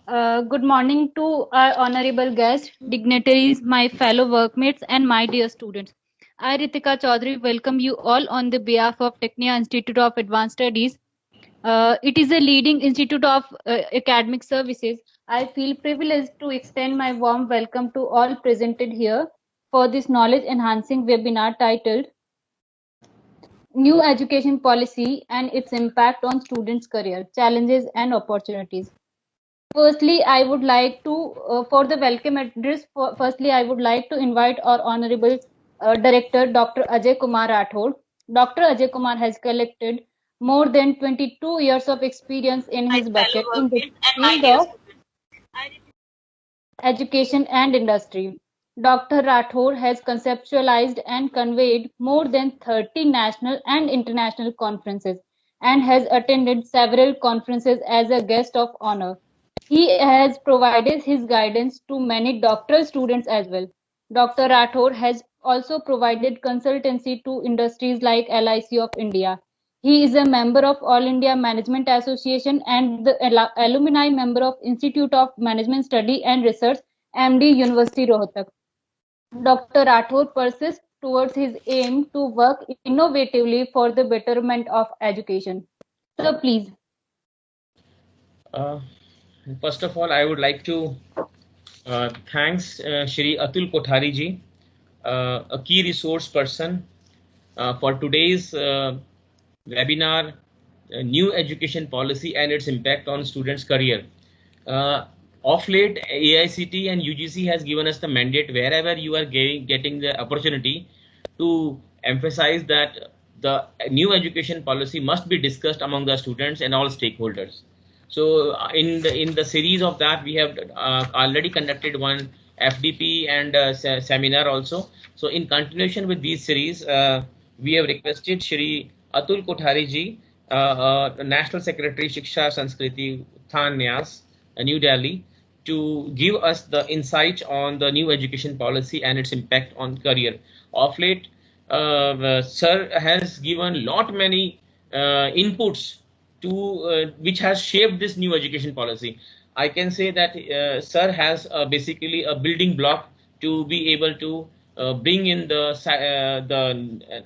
Good morning to our honorable guests, dignitaries, my fellow workmates, and my dear students. I, Ritika Chaudhary, welcome you all on the behalf of Technia Institute of Advanced Studies. It is a leading institute of academic services. I feel privileged to extend my warm welcome to all presented here for this knowledge enhancing webinar titled New Education Policy and its Impact on Students' Career, Challenges and Opportunities. Firstly, I would like to, for the welcome address, firstly, I would like to invite our Honorable Director, Dr. Ajay Kumar Rathod. Dr. Ajay Kumar has collected more than 22 years of experience in his bucket in the field of education and industry. Dr. Rathod has conceptualized and conveyed more than 30 national and international conferences and has attended several conferences as a guest of honor. He has provided his guidance to many doctoral students as well. Dr. Rathod has also provided consultancy to industries like LIC of India. He is a member of All India Management Association and the alumni member of Institute of Management Study and Research, MD, University Rohtak. Dr. Rathod persists towards his aim to work innovatively for the betterment of education. So please. First of all, I would like to thanks Shri Atul Kothari ji, a key resource person for today's webinar, New Education Policy and its Impact on Students' Career. Of late, AICT and UGC has given us the mandate wherever you are getting the opportunity to emphasize that the new education policy must be discussed among the students and all stakeholders. So in the series of that, we have already conducted one FDP and seminar also. So in continuation with these series, we have requested Shri Atul Kothari ji, National Secretary Shiksha Sanskriti Uthan Nyas, New Delhi, to give us the insight on the new education policy and its impact on career. Of late, Sir has given lot many inputs to which has shaped this new education policy. I can say that Sir has basically a building block to be able to bring in the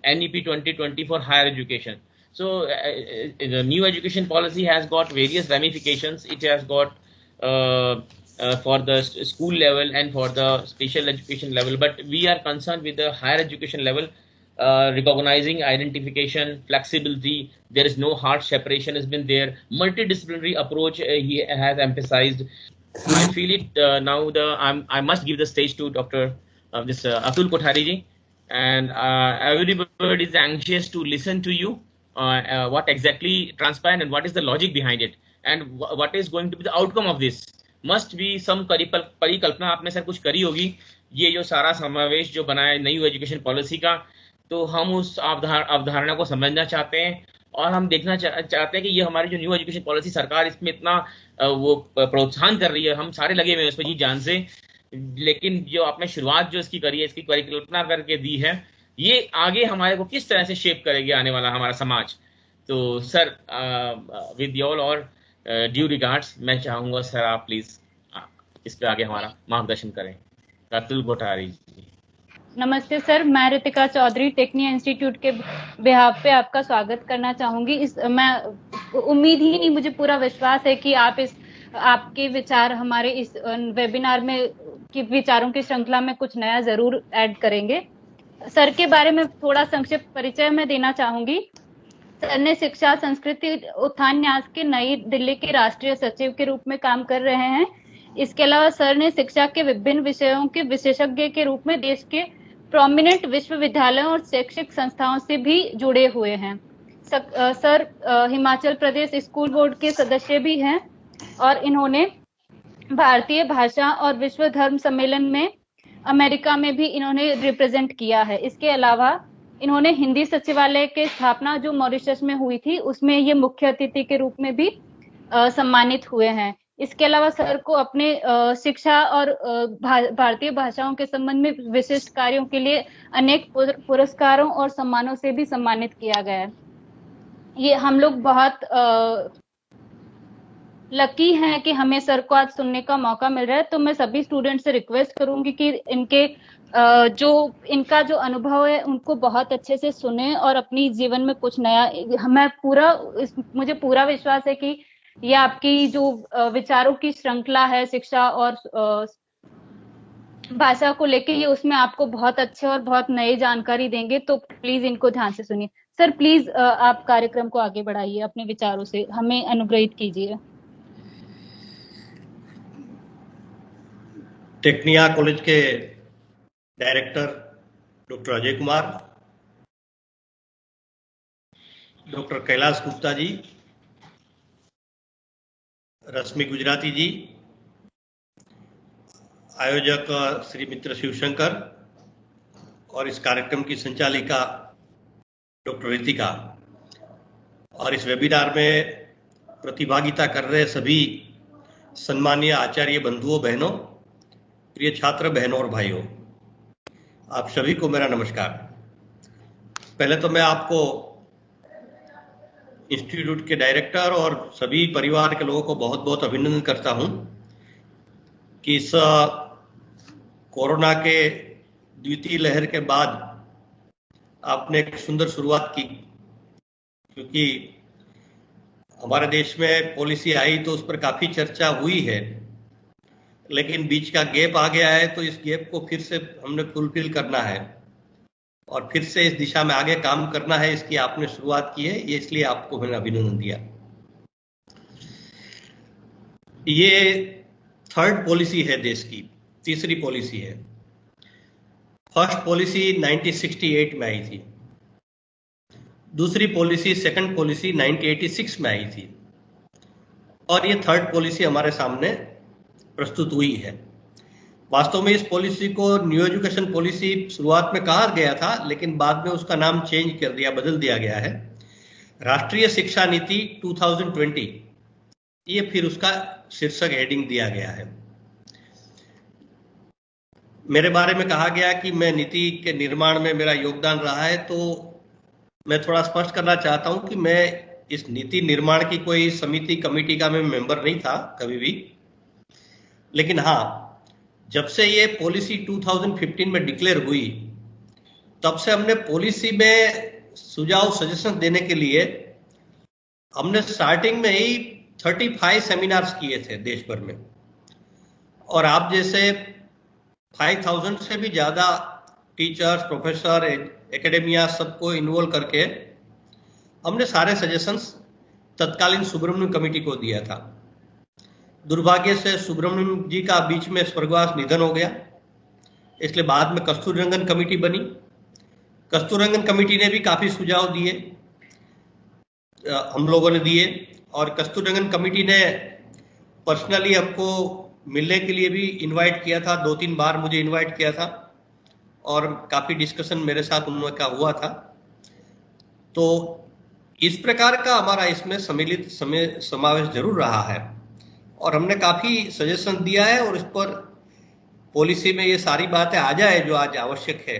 NEP 2020 for higher education. So the new education policy has got various ramifications. It has got for the school level and for the special education level, but we are concerned with the higher education level, recognizing identification, flexibility. There is no hard separation has been there. Multidisciplinary approach he has emphasized. I feel it now. I must give the stage to Dr. Atul Kothari ji, and everybody is anxious to listen to you. What exactly transpired and what is the logic behind it, and what is going to be the outcome of this. Must be some परिकल्पना आपने sir कुछ करी होगी, ये जो सारा समावेश जो बना है नई एजुकेशन पॉलिसी का, तो हम उस अवधारणा को समझना चाहते हैं और हम देखना चाहते हैं कि ये हमारी जो न्यू एजुकेशन पॉलिसी सरकार इसमें इतना वो प्रोत्साहन कर रही है, हम सारे लगे हुए हैं उसमें जी जान से, लेकिन जो आपने शुरुआत जो इसकी करी है, इसकी परिकल्पना करके दी है, ये आगे हमारे को किस तरह से शेप करेगी आने वाला हमारा समाज. तो सर विद ऑल और ड्यू रिगार्ड्स, मैं चाहूंगा सर आप प्लीज इस पे आगे हमारा मार्गदर्शन करें. अतुल कोठारी जी. नमस्ते सर, मैं रितिका चौधरी टेक्निया इंस्टीट्यूट के बिहाफ पे आपका स्वागत करना चाहूंगी. मैं उम्मीद ही नहीं, मुझे पूरा विश्वास है कि आपके विचार हमारे इस वेबिनार में की विचारों की श्रृंखला में कुछ नया जरूर ऐड करेंगे. सर के बारे में थोड़ा संक्षिप्त परिचय मैं देना चाहूंगी. सर ने शिक्षा संस्कृति उत्थान न्यास के नई दिल्ली के राष्ट्रीय सचिव के रूप में काम कर रहे हैं. इसके अलावा सर ने शिक्षा के विभिन्न विषयों के विशेषज्ञ के रूप में देश के प्रोमिनेंट विश्वविद्यालयों और शैक्षिक संस्थाओं से भी जुड़े हुए हैं. Sir Himachal Pradesh school board के सदस्य भी हैं और इन्होंने भारतीय भाषा और विश्व धर्म सम्मेलन में अमेरिका में भी इन्होंने रिप्रेजेंट किया है. इसके अलावा इन्होंने हिंदी सचिवालय के स्थापना जो मॉरिशस में हुई थी उसमें ये मुख्य अतिथि के रूप में भी सम्मानित हुए हैं. इसके अलावा सर को अपने शिक्षा और भारतीय भाषाओं के संबंध में विशिष्ट कार्यों के लिए अनेक पुरस्कारों और सम्मानों से भी सम्मानित किया गया है. ये हम लोग बहुत लकी हैं कि हमें सर को आज सुनने का मौका मिल रहा है। तो मैं सभी स्टूडेंट से रिक्वेस्ट करूंगी कि इनके जो इनका जो अनुभव है उनको बहुत अच्छे से सुने और अपनी जीवन में कुछ नया, मुझे पूरा विश्वास है कि ये आपकी जो विचारों की श्रृंखला है शिक्षा और भाषा को लेके, ये उसमें आपको बहुत अच्छे और बहुत नई जानकारी देंगे। तो प्लीज इनको ध्यान से सुनिए। सर प्लीज आप कार्यक्रम को आगे बढ़ाइए, अपने विचारों से हमें अनुग्रहित कीजिए। टेक्निया कॉलेज के director doctor Ajay Kumar, doctor Kailash Gupta ji, Rashmi Gujarati ji, आयोजक श्री मित्र शिवशंकर और इस कार्यक्रम की संचालिका डॉक्टर रितिका, और इस वेबिनार में प्रतिभागिता कर रहे सभी सम्मानीय आचार्य बंधुओं बहनों, प्रिय छात्र बहनों और भाइयों, आप सभी को मेरा नमस्कार। पहले तो मैं आपको इंस्टीट्यूट के डायरेक्टर और सभी परिवार के लोगों को बहुत बहुत अभिनंदन करता हूं कि इस कोरोना के द्वितीय लहर के बाद आपने एक सुंदर शुरुआत की, क्योंकि हमारे देश में पॉलिसी आई तो उस पर काफी चर्चा हुई है, लेकिन बीच का गैप आ गया है, तो इस गैप को फिर से हमने फुलफिल करना है और फिर से इस दिशा में आगे काम करना है। इसकी आपने शुरुआत की है, ये इसलिए आपको मैंने अभिनंदन दिया। ये थर्ड पॉलिसी है देश की, तीसरी पॉलिसी है। फर्स्ट पॉलिसी 1968 में आई थी, दूसरी पॉलिसी सेकंड पॉलिसी 1986 में आई थी, और ये थर्ड पॉलिसी हमारे सामने प्रस्तुत हुई है। वास्तव में इस पॉलिसी को न्यू एजुकेशन पॉलिसी शुरुआत में कहा गया था, लेकिन बाद में उसका नाम चेंज कर दिया, बदल दिया गया है। राष्ट्रीय शिक्षा नीति 2020, ये फिर उसका शीर्षक हेडिंग दिया गया है। मेरे बारे में कहा गया कि मैं नीति के निर्माण में मेरा योगदान रहा है, तो मैं थोड़ा स्पष्ट करना चाहता हूं कि मैं इस नीति निर्माण की कोई समिति कमेटी का मैं मेंबर नहीं था कभी भी, लेकिन हाँ, जब से ये पॉलिसी 2015 में डिक्लेयर हुई, तब से हमने पॉलिसी में सुझाव सजेशन देने के लिए हमने स्टार्टिंग में ही 35 सेमिनार्स किए थे देश भर में, और आप जैसे 5000 से भी ज्यादा टीचर्स, प्रोफेसर, एकेडेमिया सबको इन्वॉल्व करके हमने सारे सजेशंस तत्कालीन सुब्रमण्यम कमेटी को दिया था। दुर्भाग्य से सुब्रमण्यम जी का बीच में स्वर्गवास निधन हो गया, इसलिए बाद में कस्तूररंगन कमेटी बनी। कस्तूररंगन कमेटी ने भी काफी सुझाव दिए, हम लोगों ने दिए, और कस्तूररंगन कमेटी ने पर्सनली हमको मिलने के लिए भी इनवाइट किया था, 2-3 बार मुझे इनवाइट किया था, और काफी डिस्कशन मेरे साथ उनका हुआ था। तो इस प्रकार का हमारा इसमें सम्मिलित समावेश जरूर रहा है, और हमने काफी सजेशन दिया है, और इस पर पॉलिसी में ये सारी बातें आ जाए जो आज आवश्यक है,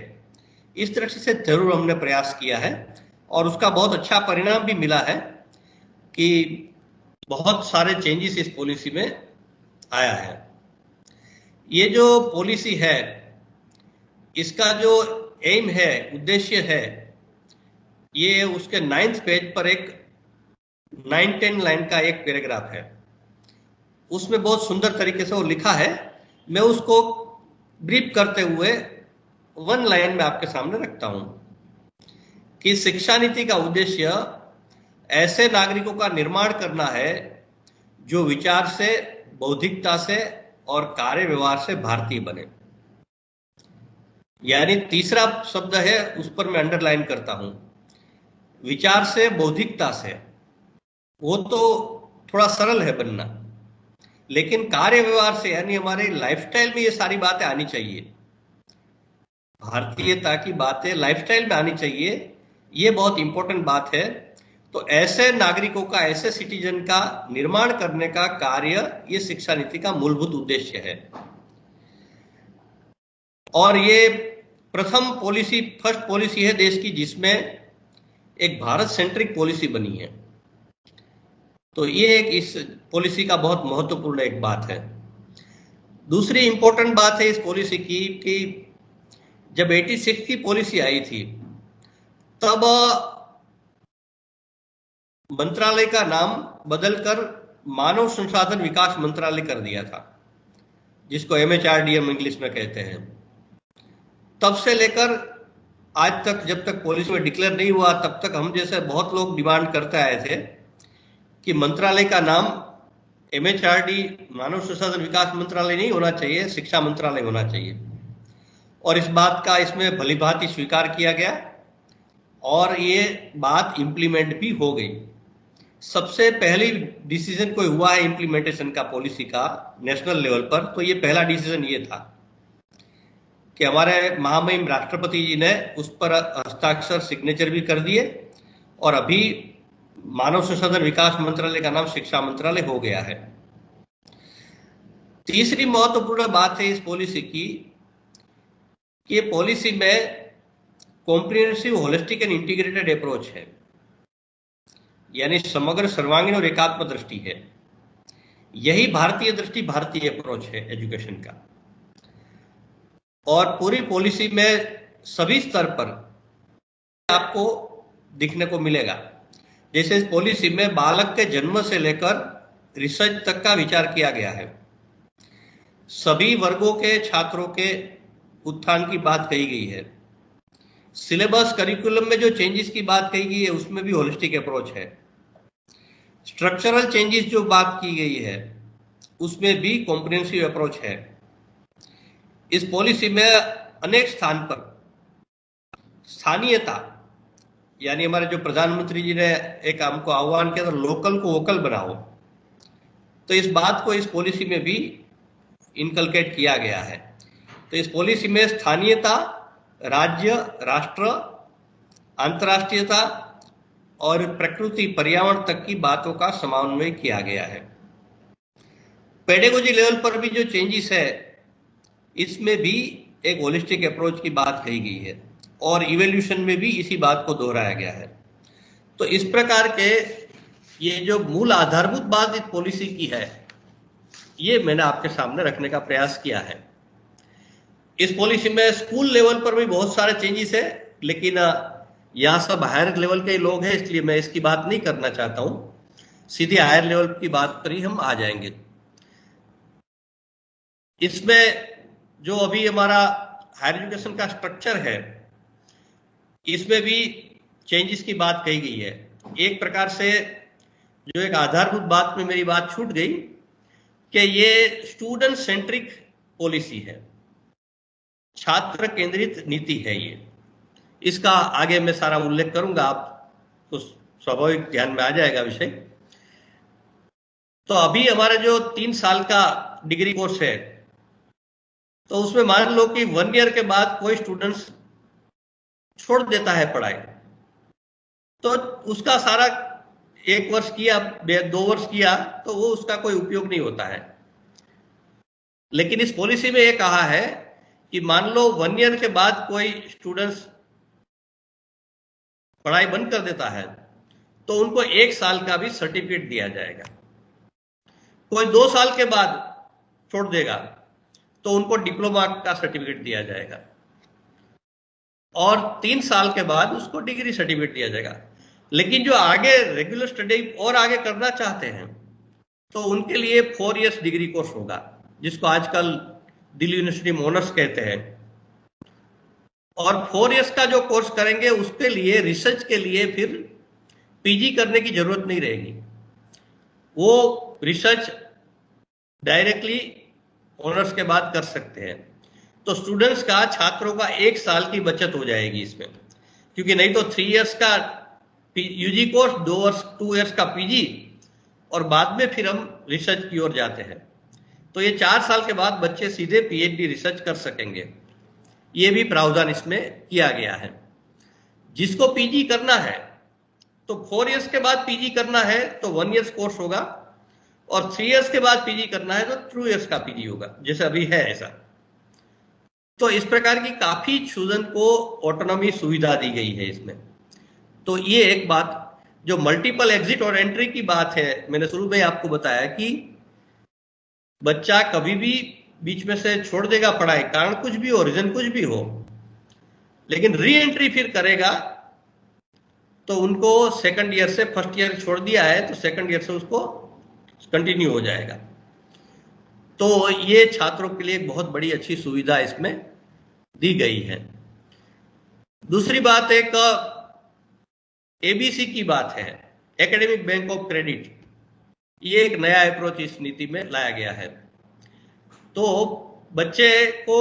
इस तरह से जरूर हमने प्रयास किया है, और उसका बहुत अच्छा परिणाम भी मिला है कि बहुत सारे चेंजेस इस पॉलिसी में आया है। ये जो पॉलिसी है, इसका जो एम है, उद्देश्य है, ये उसके 9th पेज पर एक 9-10 लाइन का एक पैराग्राफ है, उसमें बहुत सुंदर तरीके से वो लिखा है। मैं उसको ब्रीफ करते हुए 1 लाइन में आपके सामने रखता हूं कि शिक्षा नीति का उद्देश्य ऐसे नागरिकों का निर्माण करना है जो विचार से, बौद्धिकता से और कार्य व्यवहार से भारतीय बने। यानी तीसरा शब्द है, उस पर मैं अंडरलाइन करता हूं, विचार से, बौद्धिकता से। वो तो थोड़ा सरल है बनना, लेकिन कार्य व्यवहार से, यानी हमारे लाइफस्टाइल में ये सारी बातें आनी चाहिए, भारतीयता की बातें लाइफस्टाइल में आनी चाहिए, ये बहुत इंपॉर्टेंट बात है। तो ऐसे नागरिकों का, ऐसे सिटीजन का निर्माण करने का कार्य ये शिक्षा नीति का मूलभूत उद्देश्य है। और ये प्रथम पॉलिसी, फर्स्ट पॉलिसी है देश की जिसमें एक भारत सेंट्रिक पॉलिसी बनी है। तो ये एक इस पॉलिसी का बहुत महत्वपूर्ण एक बात है। दूसरी इंपॉर्टेंट बात है इस पॉलिसी की कि जब 86 की पॉलिसी आई थी तब मंत्रालय का नाम बदलकर मानव संसाधन विकास मंत्रालय कर दिया था, जिसको MHRD हम इंग्लिश में कहते हैं। तब से लेकर आज तक, जब तक पॉलिसी में डिक्लेयर नहीं हुआ, तब तक हम जैसे बहुत लोग डिमांड करते आए थे कि मंत्रालय का नाम MHRD मानव संसाधन विकास मंत्रालय नहीं होना चाहिए, शिक्षा मंत्रालय होना चाहिए। और इस बात का इसमें भलीभांति स्वीकार किया गया और ये बात इंप्लीमेंट भी हो गई। सबसे पहली डिसीजन कोई हुआ है इंप्लीमेंटेशन का पॉलिसी का नेशनल लेवल पर, तो ये पहला डिसीजन ये था कि हमारे महामहिम राष्ट्रपति जी ने उस पर हस्ताक्षर, सिग्नेचर भी कर दिए और अभी मानव संसाधन विकास मंत्रालय का नाम शिक्षा मंत्रालय हो गया है। तीसरी महत्वपूर्ण बात है इस पॉलिसी की कि ये पॉलिसी में comprehensive, holistic and integrated approach है, यानी समग्र, सर्वांगीण और एकात्म दृष्टि है। यही भारतीय दृष्टि, भारतीय अप्रोच है एजुकेशन का। और पूरी पॉलिसी में सभी स्तर पर आपको दिखने को मिलेगा। जैसे इस पॉलिसी में बालक के जन्म से लेकर रिसर्च तक का विचार किया गया है। सभी वर्गों के छात्रों के उत्थान की बात कही गई है। सिलेबस, करिकुलम में जो चेंजेस की बात कही गई है उसमें भी होलिस्टिक अप्रोच है। स्ट्रक्चरल चेंजेस जो बात की गई है उसमें भी कॉम्प्रिहेंसिव अप्रोच है। इस पॉलिसी में अनेक स्थान पर स्थानीयता, यानी हमारे जो प्रधानमंत्री जी ने एक हमको आह्वान किया था, लोकल को वोकल बनाओ, तो इस बात को इस पॉलिसी में भी इनकलकेट किया गया है। तो इस पॉलिसी में स्थानीयता, राज्य, राष्ट्र, अंतर्राष्ट्रीयता और प्रकृति, पर्यावरण तक की बातों का समन्वय किया गया है। पेडागोजी लेवल पर भी जो चेंजेस है इसमें भी एक होलिस्टिक अप्रोच की बात कही गई है और इवोल्यूशन में भी इसी बात को दोहराया गया है। तो इस प्रकार के ये जो मूल आधारभूत बात इस पॉलिसी की है, ये मैंने आपके सामने रखने का प्रयास किया है। इस पॉलिसी में स्कूल लेवल पर भी बहुत सारे चेंजेस है, लेकिन यहाँ सब हायर लेवल के लोग हैं, इसलिए मैं इसकी बात नहीं करना चाहता हूं। सीधे हायर लेवल की बात पर ही हम आ जाएंगे। इसमें जो अभी हमारा हायर एजुकेशन का स्ट्रक्चर है, इसमें भी चेंजेस की बात कही गई है। एक प्रकार से जो एक आधारभूत बात में मेरी बात छूट गई कि ये स्टूडेंट सेंट्रिक पॉलिसी है, छात्र केंद्रित नीति है। ये इसका आगे मैं सारा उल्लेख करूंगा, आपको स्वाभाविक ध्यान में आ जाएगा विषय। तो अभी हमारे जो 3 साल का डिग्री कोर्स है, तो उसमें मान लो कि 1 ईयर के बाद कोई स्टूडेंट्स छोड़ देता है पढ़ाई, तो उसका सारा 1 वर्ष किया, 2 वर्ष किया, तो वो उसका कोई उपयोग नहीं होता है। लेकिन इस पॉलिसी में ये कहा है कि मान लो 1 ईयर के बाद कोई स्टूडेंट्स पढ़ाई बंद कर देता है तो उनको 1 साल का भी सर्टिफिकेट दिया जाएगा। कोई 2 साल के बाद छोड़ देगा तो उनको डिप्लोमा का सर्टिफिकेट दिया जाएगा और 3 साल के बाद उसको डिग्री सर्टिफिकेट दिया जाएगा। लेकिन जो आगे रेगुलर स्टडी और आगे करना चाहते हैं तो उनके लिए 4 इयर्स डिग्री कोर्स होगा, जिसको आजकल दिल्ली यूनिवर्सिटी में ऑनर्स कहते हैं। और 4 इयर्स का जो कोर्स करेंगे उसके लिए, रिसर्च के लिए फिर पीजी करने की जरूरत नहीं रहेगी। वो रिसर्च डायरेक्टली ऑनर्स के बाद कर सकते हैं। तो स्टूडेंट्स का, छात्रों का 1 साल की बचत हो जाएगी इसमें, क्योंकि नहीं तो 3 इयर्स का यूजी कोर्स, 2 इयर्स का पीजी और बाद में फिर हम रिसर्च की ओर जाते हैं। तो ये 4 साल के बाद बच्चे सीधे पीएचडी रिसर्च कर सकेंगे। ये भी प्रावधान इसमें किया गया है। जिसको पीजी करना है तो 4 इयर्स के बाद पीजी करना है तो 1 इयर्स कोर्स होगा, और 3 इयर्स के बाद पीजी करना है तो 2 इयर्स का पीजी होगा, जैसे अभी है ऐसा। तो इस प्रकार की काफी स्टूडेंट को ऑटोनॉमी सुविधा दी गई है इसमें। तो ये एक बात जो मल्टीपल एग्जिट और एंट्री की बात है, मैंने शुरू में आपको बताया कि बच्चा कभी भी बीच में से छोड़ देगा पढ़ाई, कारण कुछ भी हो, रीजन कुछ भी हो, लेकिन री एंट्री फिर करेगा तो उनको सेकंड ईयर से फर्स्ट ईयर छोड़ दिया है तो सेकंड ईयर से उसको कंटिन्यू हो जाएगा। तो ये छात्रों के लिए एक बहुत बड़ी अच्छी सुविधा इसमें दी गई है। दूसरी बात एक एबीसी की बात है, एकेडमिक बैंक ऑफ क्रेडिट। ये एक नया अप्रोच इस नीति में लाया गया है। तो बच्चे को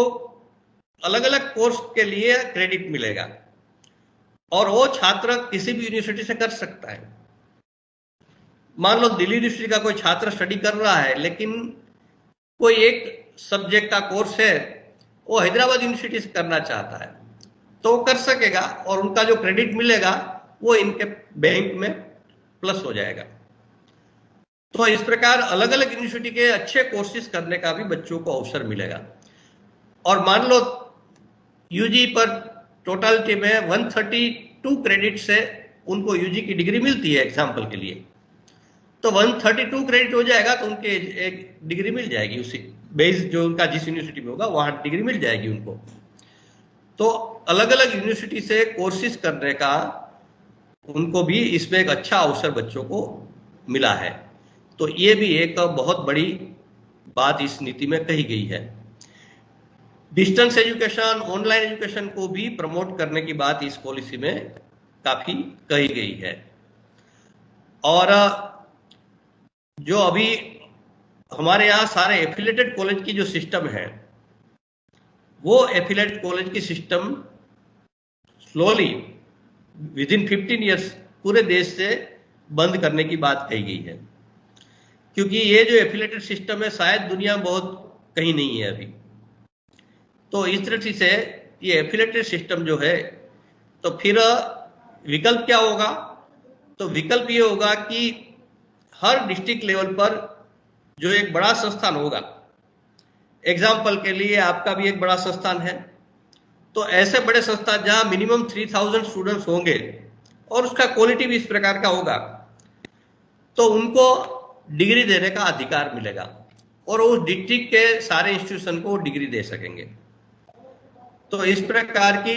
अलग अलग कोर्स के लिए क्रेडिट मिलेगा और वो छात्र किसी भी यूनिवर्सिटी से कर सकता है। मान लो दिल्ली यूनिवर्सिटी का कोई छात्र स्टडी कर रहा है, लेकिन कोई एक सब्जेक्ट का कोर्स है वो हैदराबाद यूनिवर्सिटी से करना चाहता है तो वो कर सकेगा और उनका जो क्रेडिट मिलेगा वो इनके बैंक में प्लस हो जाएगा। तो इस प्रकार अलग अलग यूनिवर्सिटी के अच्छे कोर्सेज करने का भी बच्चों को अवसर मिलेगा। और मान लो यूजी पर टोटलिटी में 132 क्रेडिट से उनको यूजी की डिग्री मिलती है एग्जाम्पल के लिए, तो 132 क्रेडिट हो जाएगा तो उनके एक डिग्री मिल जाएगी, उसी बेस जो उनका जिस यूनिवर्सिटी में होगा वहां डिग्री मिल जाएगी उनको। तो अलग अलग यूनिवर्सिटी से कोर्सेज करने का उनको भी इसमें एक अच्छा अवसर बच्चों को मिला है। तो ये भी एक बहुत बड़ी बात इस नीति में कही गई है। डिस्टेंस एजुकेशन, ऑनलाइन एजुकेशन को भी प्रमोट करने की बात इस पॉलिसी में काफी कही गई है। और जो अभी हमारे यहाँ सारे एफिलेटेड कॉलेज की जो सिस्टम है, वो एफिलेटेड कॉलेज की system slowly with in 15 years पूरे देश से बंद करने की बात कही गई है, क्योंकि ये जो एफिलेटेड सिस्टम है शायद दुनिया में बहुत कहीं नहीं है अभी। तो इस तरह से ये एफिलेटेड सिस्टम जो है, तो फिर विकल्प क्या होगा? तो विकल्प ये होगा कि हर डिस्ट्रिक्ट लेवल पर जो एक बड़ा संस्थान होगा, एग्जाम्पल के लिए आपका भी एक बड़ा संस्थान है, तो ऐसे बड़े संस्थान जहां मिनिमम 3000 स्टूडेंट्स होंगे और उसका क्वालिटी भी इस प्रकार का होगा, तो उनको डिग्री देने का अधिकार मिलेगा और उस डिस्ट्रिक्ट के सारे इंस्टीट्यूशन को डिग्री दे सकेंगे। तो इस प्रकार की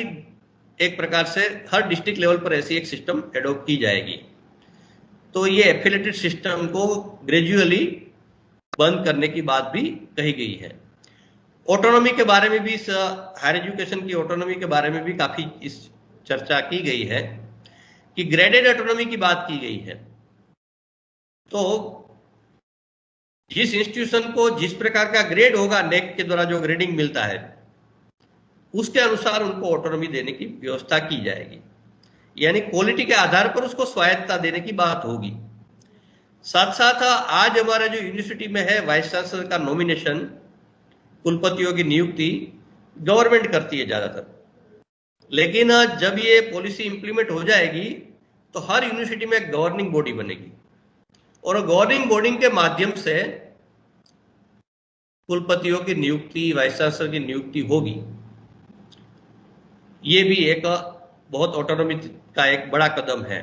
एक प्रकार से हर डिस्ट्रिक्ट लेवल पर ऐसी एक सिस्टम एडॉप्ट की जाएगी। तो ये एफिलेटेड सिस्टम को ग्रेजुअली बंद करने की बात भी कही गई है। ऑटोनॉमी के बारे में भी, हायर एजुकेशन की ऑटोनॉमी के बारे में भी काफी इस चर्चा की गई है कि ग्रेडेड ऑटोनॉमी की बात की गई है। तो जिस इंस्टीट्यूशन को जिस प्रकार का ग्रेड होगा, नेक के द्वारा जो ग्रेडिंग मिलता है, उसके अनुसार उनको ऑटोनॉमी देने की व्यवस्था की जाएगी, यानी क्वालिटी के आधार पर उसको स्वायत्तता देने की बात होगी। साथ साथ आज हमारा जो यूनिवर्सिटी में है, वाइस चांसलर का नॉमिनेशन, कुलपतियों की नियुक्ति गवर्नमेंट करती है ज्यादातर, लेकिन जब ये पॉलिसी इंप्लीमेंट हो जाएगी तो हर यूनिवर्सिटी में एक गवर्निंग बॉडी बनेगी और गवर्निंग बॉडी के माध्यम से कुलपतियों की नियुक्ति, वाइस चांसलर की नियुक्ति होगी। ये भी एक बहुत ऑटोनॉमी का एक बड़ा कदम है।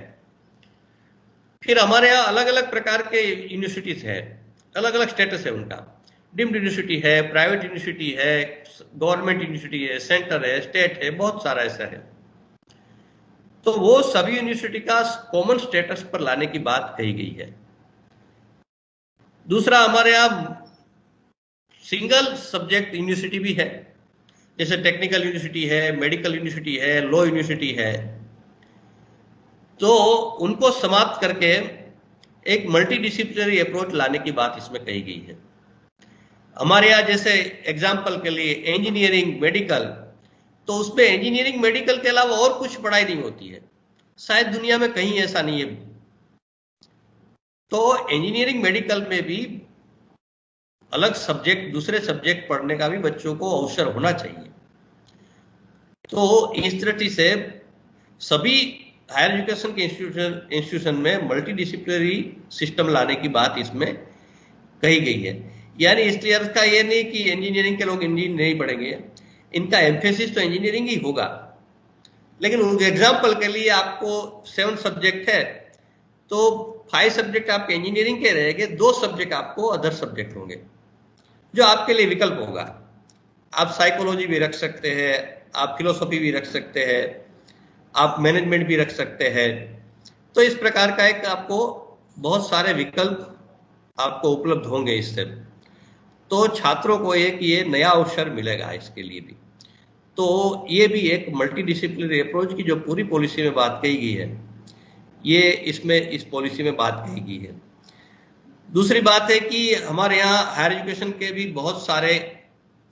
फिर हमारे यहाँ अलग अलग प्रकार के यूनिवर्सिटीज है, अलग अलग स्टेटस है उनका। डीम्ड यूनिवर्सिटी है, प्राइवेट यूनिवर्सिटी है, गवर्नमेंट यूनिवर्सिटी है, सेंटर है, स्टेट है, बहुत सारा ऐसा है। तो वो सभी यूनिवर्सिटी का कॉमन स्टेटस पर लाने की बात कही गई है। दूसरा, हमारे यहाँ सिंगल सब्जेक्ट यूनिवर्सिटी भी है, जैसे टेक्निकल यूनिवर्सिटी है, मेडिकल यूनिवर्सिटी है, लॉ यूनिवर्सिटी है। तो उनको समाप्त करके एक मल्टीडिसिप्लिनरी अप्रोच लाने की बात इसमें कही गई है। हमारे यहाँ जैसे एग्जाम्पल के लिए इंजीनियरिंग, मेडिकल, तो उसमें इंजीनियरिंग मेडिकल के अलावा और कुछ पढ़ाई नहीं होती है, शायद दुनिया में कहीं ऐसा नहीं है। तो इंजीनियरिंग मेडिकल में भी अलग सब्जेक्ट, दूसरे सब्जेक्ट पढ़ने का भी बच्चों को अवसर होना चाहिए। तो इस तरह से सभी हायर एजुकेशन के इंस्टीट्यूशन में मल्टीडिसिप्लिनरी सिस्टम लाने की बात इसमें कही गई है। यानी इसलिए अर्थ का ये नहीं कि इंजीनियरिंग के लोग इंजीनियरिंग नहीं पढ़ेंगे, इनका एम्फेसिस तो इंजीनियरिंग ही होगा, लेकिन एग्जाम्पल के लिए आपको 7 सब्जेक्ट है तो 5 सब्जेक्ट आपके इंजीनियरिंग के रहेंगे, 2 सब्जेक्ट आपको अदर सब्जेक्ट होंगे जो आपके लिए विकल्प होगा। आप साइकोलॉजी भी रख सकते हैं, आप फिलोसॉफी भी रख सकते हैं, आप मैनेजमेंट भी रख सकते हैं। तो इस प्रकार का एक आपको बहुत सारे विकल्प आपको उपलब्ध होंगे इससे। तो छात्रों को एक ये नया अवसर मिलेगा इसके लिए भी। तो ये भी एक मल्टीडिसिप्लिनरी अप्रोच की जो पूरी पॉलिसी में बात कही गई है, ये इसमें इस पॉलिसी में बात कही गई है। दूसरी बात है कि हमारे यहाँ हायर एजुकेशन के भी बहुत सारे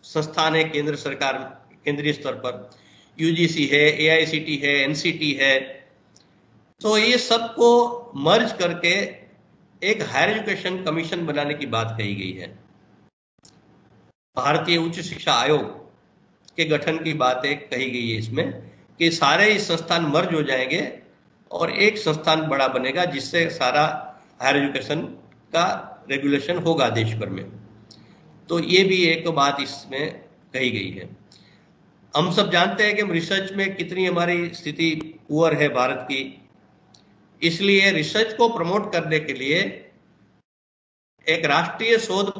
संस्थान है केंद्र सरकार, केंद्रीय स्तर पर यूजीसी है, एआईसीटी है, एनसीटी है। तो ये सबको मर्ज करके एक हायर एजुकेशन कमीशन बनाने की बात कही गई है। भारतीय उच्च शिक्षा आयोग के गठन की बात एक कही गई है इसमें, कि सारे इस संस्थान मर्ज हो जाएंगे और एक संस्थान बड़ा बनेगा जिससे सारा हायर एजुकेशन का रेगुलेशन होगा देश भर में। तो ये भी एक बात इसमें कही गई है। हम सब जानते हैं कि रिसर्च में कितनी हमारी स्थिति पुअर है भारत की, इसलिए रिसर्च को प्रमोट करने के लिए एक राष्ट्रीय शोध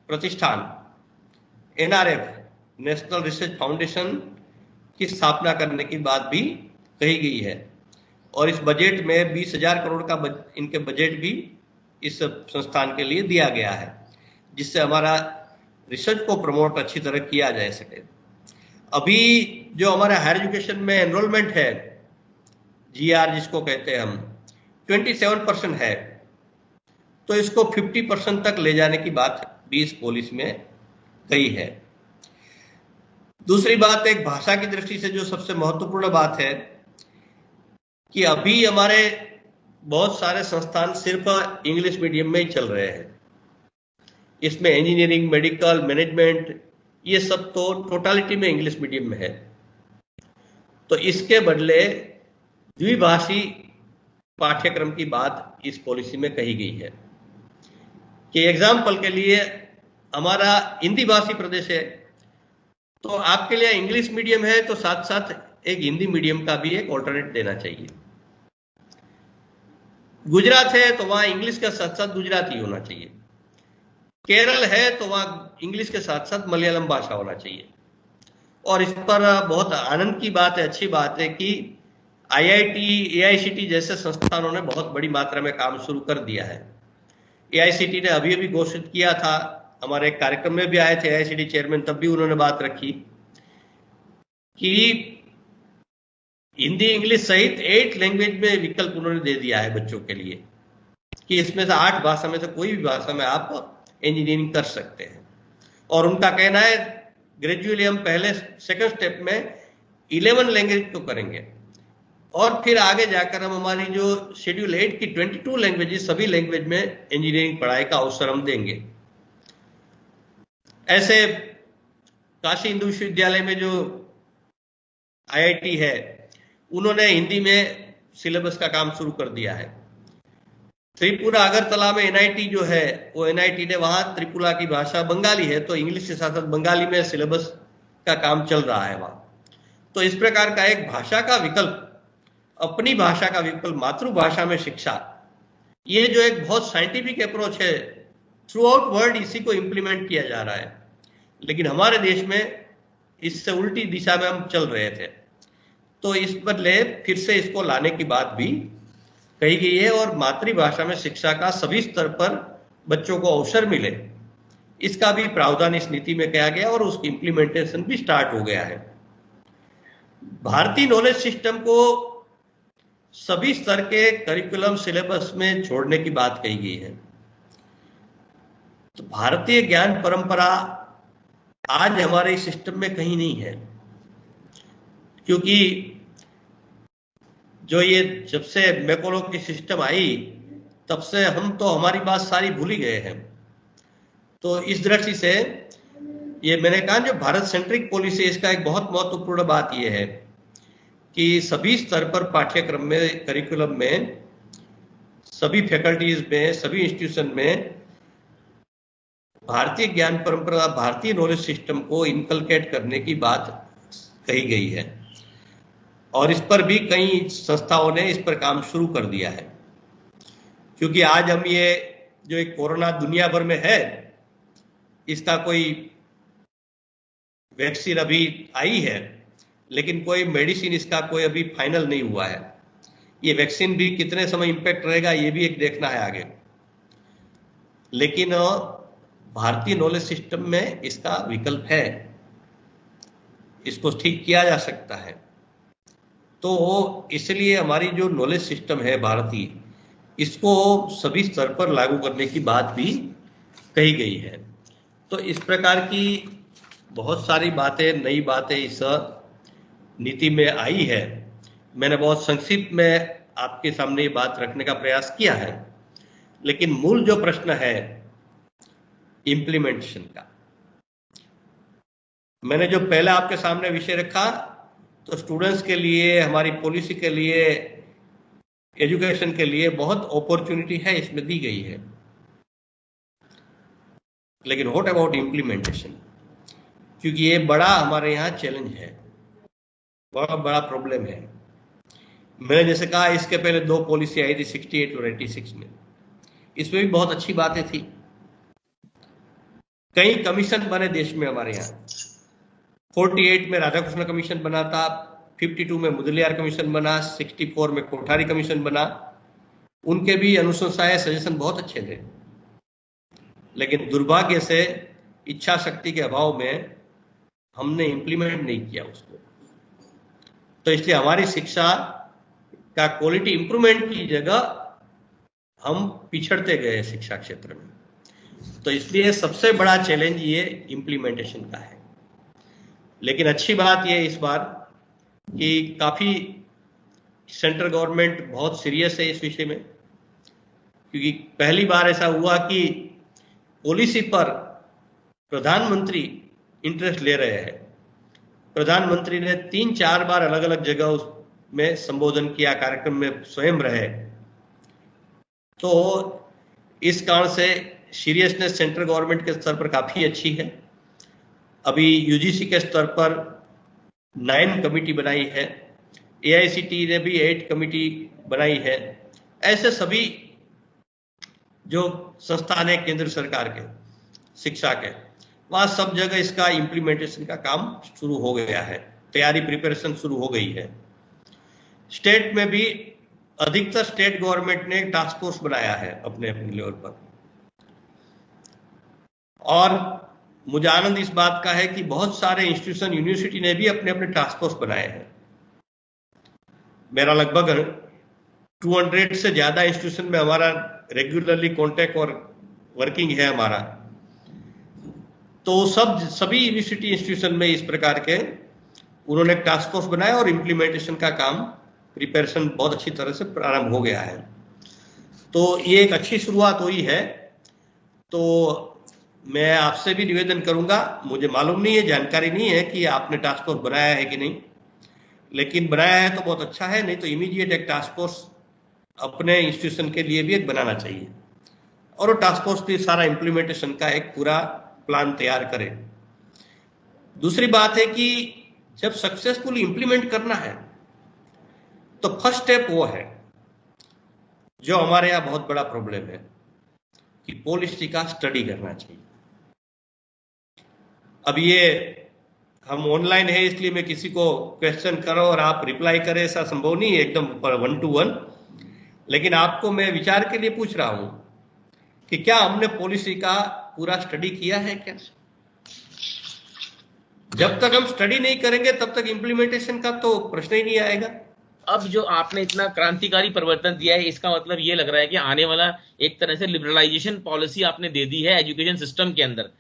प्रतिष्ठान एनआरएफ, नेशनल रिसर्च फाउंडेशन की स्थापना करने की बात भी कही गई है। और इस बजट में 20,000 करोड़ का इनके बजट भी इस संस्थान के लिए दिया गया है, जिससे हमारा रिसर्च को प्रमोट अच्छी तरह किया जा सके। अभी जो हमारा हायर एजुकेशन में एनरोलमेंट है, जीआर जिसको कहते हैं हम, 27% है। तो इसको 50% तक ले जाने की बात भी इस पॉलिसी में कही है। दूसरी बात, एक भाषा की दृष्टि से जो सबसे महत्वपूर्ण बात है कि अभी हमारे बहुत सारे संस्थान सिर्फ इंग्लिश मीडियम में ही चल रहे हैं। इसमें इंजीनियरिंग, मेडिकल, मैनेजमेंट, ये सब तो टोटलिटी में इंग्लिश मीडियम में है। तो इसके बदले द्विभाषी पाठ्यक्रम की बात इस पॉलिसी में कही गई है। कि एग्जाम्पल के लिए हमारा हिंदी भाषी प्रदेश है, तो आपके लिए इंग्लिश मीडियम है तो साथ साथ एक हिंदी मीडियम का भी एक ऑल्टरनेट देना चाहिए। गुजरात है तो वहां इंग्लिश के साथ साथ गुजराती होना चाहिए। केरल है तो वहां इंग्लिश के साथ साथ मलयालम भाषा होना चाहिए। और इस पर बहुत आनंद की बात है, अच्छी बात है कि आईआईटी, एआईसीटी जैसे संस्थानों ने बहुत बड़ी मात्रा में काम शुरू कर दिया है। एआईसीटी ने अभी अभी घोषित किया था, हमारे एक कार्यक्रम में भी आए थे एआईसीटी चेयरमैन, तब भी उन्होंने बात रखी कि हिंदी, इंग्लिश सहित 8 लैंग्वेज में विकल्प उन्होंने दे दिया है बच्चों के लिए, कि इसमें से 8 भाषा में से कोई भी भाषा में आप इंजीनियरिंग कर सकते हैं। और उनका कहना है ग्रेजुअली हम पहले सेकंड स्टेप में 11 लैंग्वेज को करेंगे और फिर आगे जाकर हम हमारी जो शेड्यूल 8 की 22 लैंग्वेजेस, सभी लैंग्वेज में इंजीनियरिंग पढ़ाई का अवसर हम देंगे। ऐसे काशी हिंदू विश्वविद्यालय में जो आईआईटी है, उन्होंने हिंदी में सिलेबस का काम शुरू कर दिया है। त्रिपुरा अगरतला में एनआईटी जो है, वो एनआईटी ने वहां त्रिपुरा की भाषा बंगाली है, तो इंग्लिश के साथ साथ बंगाली में सिलेबस का काम चल रहा है वहां। तो इस प्रकार का एक भाषा का विकल्प, अपनी भाषा का विकल्प, मातृभाषा में शिक्षा, ये जो एक बहुत साइंटिफिक अप्रोच है, थ्रू आउट वर्ल्ड इसी को इंप्लीमेंट किया जा रहा है। लेकिन हमारे देश में इससे उल्टी दिशा में हम चल रहे थे। तो इस बदले फिर से इसको लाने की बात भी कही गई है और मातृभाषा में शिक्षा का सभी स्तर पर बच्चों को अवसर मिले, इसका भी प्रावधान इस नीति में किया गया और उसकी इंप्लीमेंटेशन भी स्टार्ट हो गया है। भारतीय नॉलेज सिस्टम को सभी स्तर के करिकुलम सिलेबस में जोड़ने की बात कही गई है। तो भारतीय ज्ञान परंपरा आज हमारे सिस्टम में कहीं नहीं है, क्योंकि जो ये जब से मैकोलो की सिस्टम आई तब से हम तो हमारी बात सारी भूल ही गए हैं। तो इस दृष्टि से ये मैंने कहा जो भारत सेंट्रिक पॉलिसी, इसका एक बहुत महत्वपूर्ण बात ये है कि सभी स्तर पर पाठ्यक्रम में, करिकुलम में, सभी फैकल्टीज में, सभी इंस्टीट्यूशन में भारतीय ज्ञान परंपरा, भारतीय नॉलेज सिस्टम को इनकलकेट करने की बात कही गई है और इस पर भी कई संस्थाओं ने इस पर काम शुरू कर दिया है। क्योंकि आज हम ये जो एक कोरोना दुनिया भर में है, इसका कोई वैक्सीन अभी आई है, लेकिन कोई मेडिसिन इसका कोई अभी फाइनल नहीं हुआ है। ये वैक्सीन भी कितने समय इंपैक्ट रहेगा ये भी एक देखना है आगे। लेकिन भारतीय नॉलेज सिस्टम में इसका विकल्प है, इसको ठीक किया जा सकता है। तो इसलिए हमारी जो नॉलेज सिस्टम है भारतीय, इसको सभी स्तर पर लागू करने की बात भी कही गई है। तो इस प्रकार की बहुत सारी बातें, नई बातें इस नीति में आई है। मैंने बहुत संक्षिप्त में आपके सामने ये बात रखने का प्रयास किया है, लेकिन मूल जो प्रश्न है इम्प्लीमेंटेशन का, मैंने जो पहले आपके सामने विषय रखा, तो स्टूडेंट्स के लिए, हमारी पॉलिसी के लिए, एजुकेशन के लिए बहुत अपॉर्चुनिटी है, इसमें दी गई है। लेकिन व्हाट अबाउट इम्प्लीमेंटेशन, क्योंकि ये बड़ा हमारे यहाँ चैलेंज है, बहुत बड़ा प्रॉब्लम है। मैंने जैसे कहा, इसके पहले 2 पॉलिसी आई थी 68 और 86 में, इसमें भी बहुत अच्छी बातें थी। कई कमीशन बने देश में हमारे यहाँ। 48 में राधाकृष्ण कमीशन बना था, 52 में मुदलियार कमीशन बना, 64 में कोठारी कमीशन बना। उनके भी अनुशंसाएं, सजेशन बहुत अच्छे थे, लेकिन दुर्भाग्य से इच्छा शक्ति के अभाव में हमने इंप्लीमेंट नहीं किया उसको। तो इसलिए हमारी शिक्षा का क्वालिटी इंप्रूवमेंट की जगह हम पिछड़ते गए शिक्षा क्षेत्र में। तो इसलिए सबसे बड़ा चैलेंज ये इम्प्लीमेंटेशन का है। लेकिन अच्छी बात ये इस बार कि काफी सेंट्रल गवर्नमेंट बहुत सीरियस है इस विषय में, क्योंकि पहली बार ऐसा हुआ कि पॉलिसी पर प्रधानमंत्री इंटरेस्ट ले रहे हैं। प्रधानमंत्री ने 3-4 बार अलग अलग जगह में संबोधन किया, कार्यक्रम में स्वयं रहे। तो इस कारण से सीरियसनेस सेंट्रल गवर्नमेंट के स्तर पर काफी अच्छी है। अभी यूजीसी के स्तर पर 9 कमिटी बनाई है, एआईसीटी ने भी 8 कमिटी बनाई है। ऐसे सभी जो संस्थान है केंद्र सरकार के शिक्षा के, वहां सब जगह इसका इम्प्लीमेंटेशन का काम शुरू हो गया है, तैयारी, प्रिपरेशन शुरू हो गई है। स्टेट में भी अधिकतर स्टेट गवर्नमेंट ने टास्क फोर्स बनाया है अपने अपने लेवल पर। और मुझे आनंद इस बात का है कि बहुत सारे इंस्टीट्यूशन, यूनिवर्सिटी ने भी अपने अपने टास्क फोर्स बनाए हैं। मेरा लगभग 200 से ज्यादा इंस्टीट्यूशन में हमारा रेगुलरली कांटेक्ट और वर्किंग है हमारा। तो सभी यूनिवर्सिटी इंस्टीट्यूशन में इस प्रकार के उन्होंने टास्क फोर्स बनाया और इम्प्लीमेंटेशन का काम, प्रिपरेशन बहुत अच्छी तरह से प्रारंभ हो गया है। तो ये एक अच्छी शुरुआत हुई है। तो मैं आपसे भी निवेदन करूंगा, मुझे मालूम नहीं है, जानकारी नहीं है कि आपने टास्क फोर्स बनाया है कि नहीं, लेकिन बनाया है तो बहुत अच्छा है। नहीं तो इमीडिएट एक टास्क फोर्स अपने इंस्टीट्यूशन के लिए भी एक बनाना चाहिए, और वो टास्क फोर्स भी सारा इम्प्लीमेंटेशन का एक पूरा प्लान तैयार करे। दूसरी बात है कि जब सक्सेसफुली इंप्लीमेंट करना है तो फर्स्ट स्टेप वो है जो हमारे यहाँ बहुत बड़ा प्रॉब्लम है कि पॉलिसी का स्टडी करना चाहिए। अब ये हम ऑनलाइन है इसलिए मैं किसी को क्वेश्चन करो और आप रिप्लाई करें, ऐसा संभव नहीं है एकदम 1 to 1। लेकिन आपको मैं विचार के लिए पूछ रहा हूं कि क्या हमने पॉलिसी का पूरा स्टडी किया है क्या? जब तक हम स्टडी नहीं करेंगे तब तक इंप्लीमेंटेशन का तो प्रश्न ही नहीं आएगा। अब जो आपने इतना क्रांतिकारी परिवर्तन दिया है, इसका मतलब ये लग रहा है कि आने वाला एक तरह से लिबरलाइजेशन पॉलिसी आपने दे दी है एजुकेशन सिस्टम के अंदर,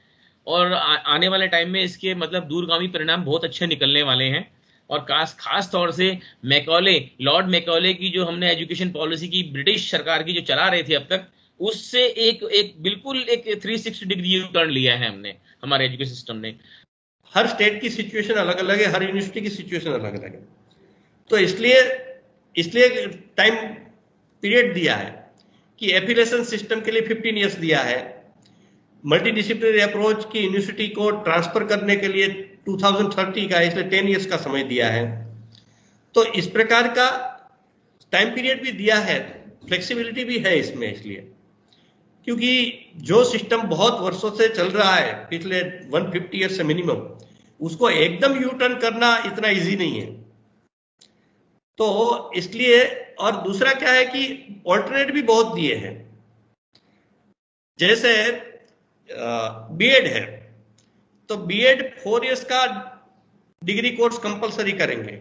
और आने वाले टाइम में इसके मतलब दूरगामी परिणाम बहुत अच्छे निकलने वाले हैं। और खास तौर से लॉर्ड मैकॉले की जो हमने एजुकेशन पॉलिसी की ब्रिटिश सरकार की जो चला रहे थे अब तक, उससे एक बिल्कुल एक 360 डिग्री यू टर्न लिया है हमने, हमारे एजुकेशन सिस्टम ने। हर स्टेट की सिचुएशन अलग अलग है, हर यूनिवर्सिटी की सिचुएशन अलग अलग है। तो इसलिए टाइम पीरियड दिया है कि एफिलिएशन सिस्टम के लिए 15 ईयर्स दिया है। मल्टीडिसिप्लिनरी अप्रोच की यूनिवर्सिटी को ट्रांसफर करने के लिए 2030 का, इसलिए 10 ईयर्स का समय दिया है। तो इस प्रकार का टाइम पीरियड भी दिया है फ्लेक्सिबिलिटी भी है इसमें, इसलिए क्योंकि जो सिस्टम बहुत वर्षों से चल रहा है, पिछले 150 ईयर से मिनिमम, उसको एकदम यू टर्न करना इतना इजी नहीं है। तो इसलिए, और दूसरा क्या है कि ऑल्टरनेट भी बहुत दिए हैं। जैसे बीएड है, तो बीएड 4 इयर्स का डिग्री कोर्स कंपलसरी करेंगे,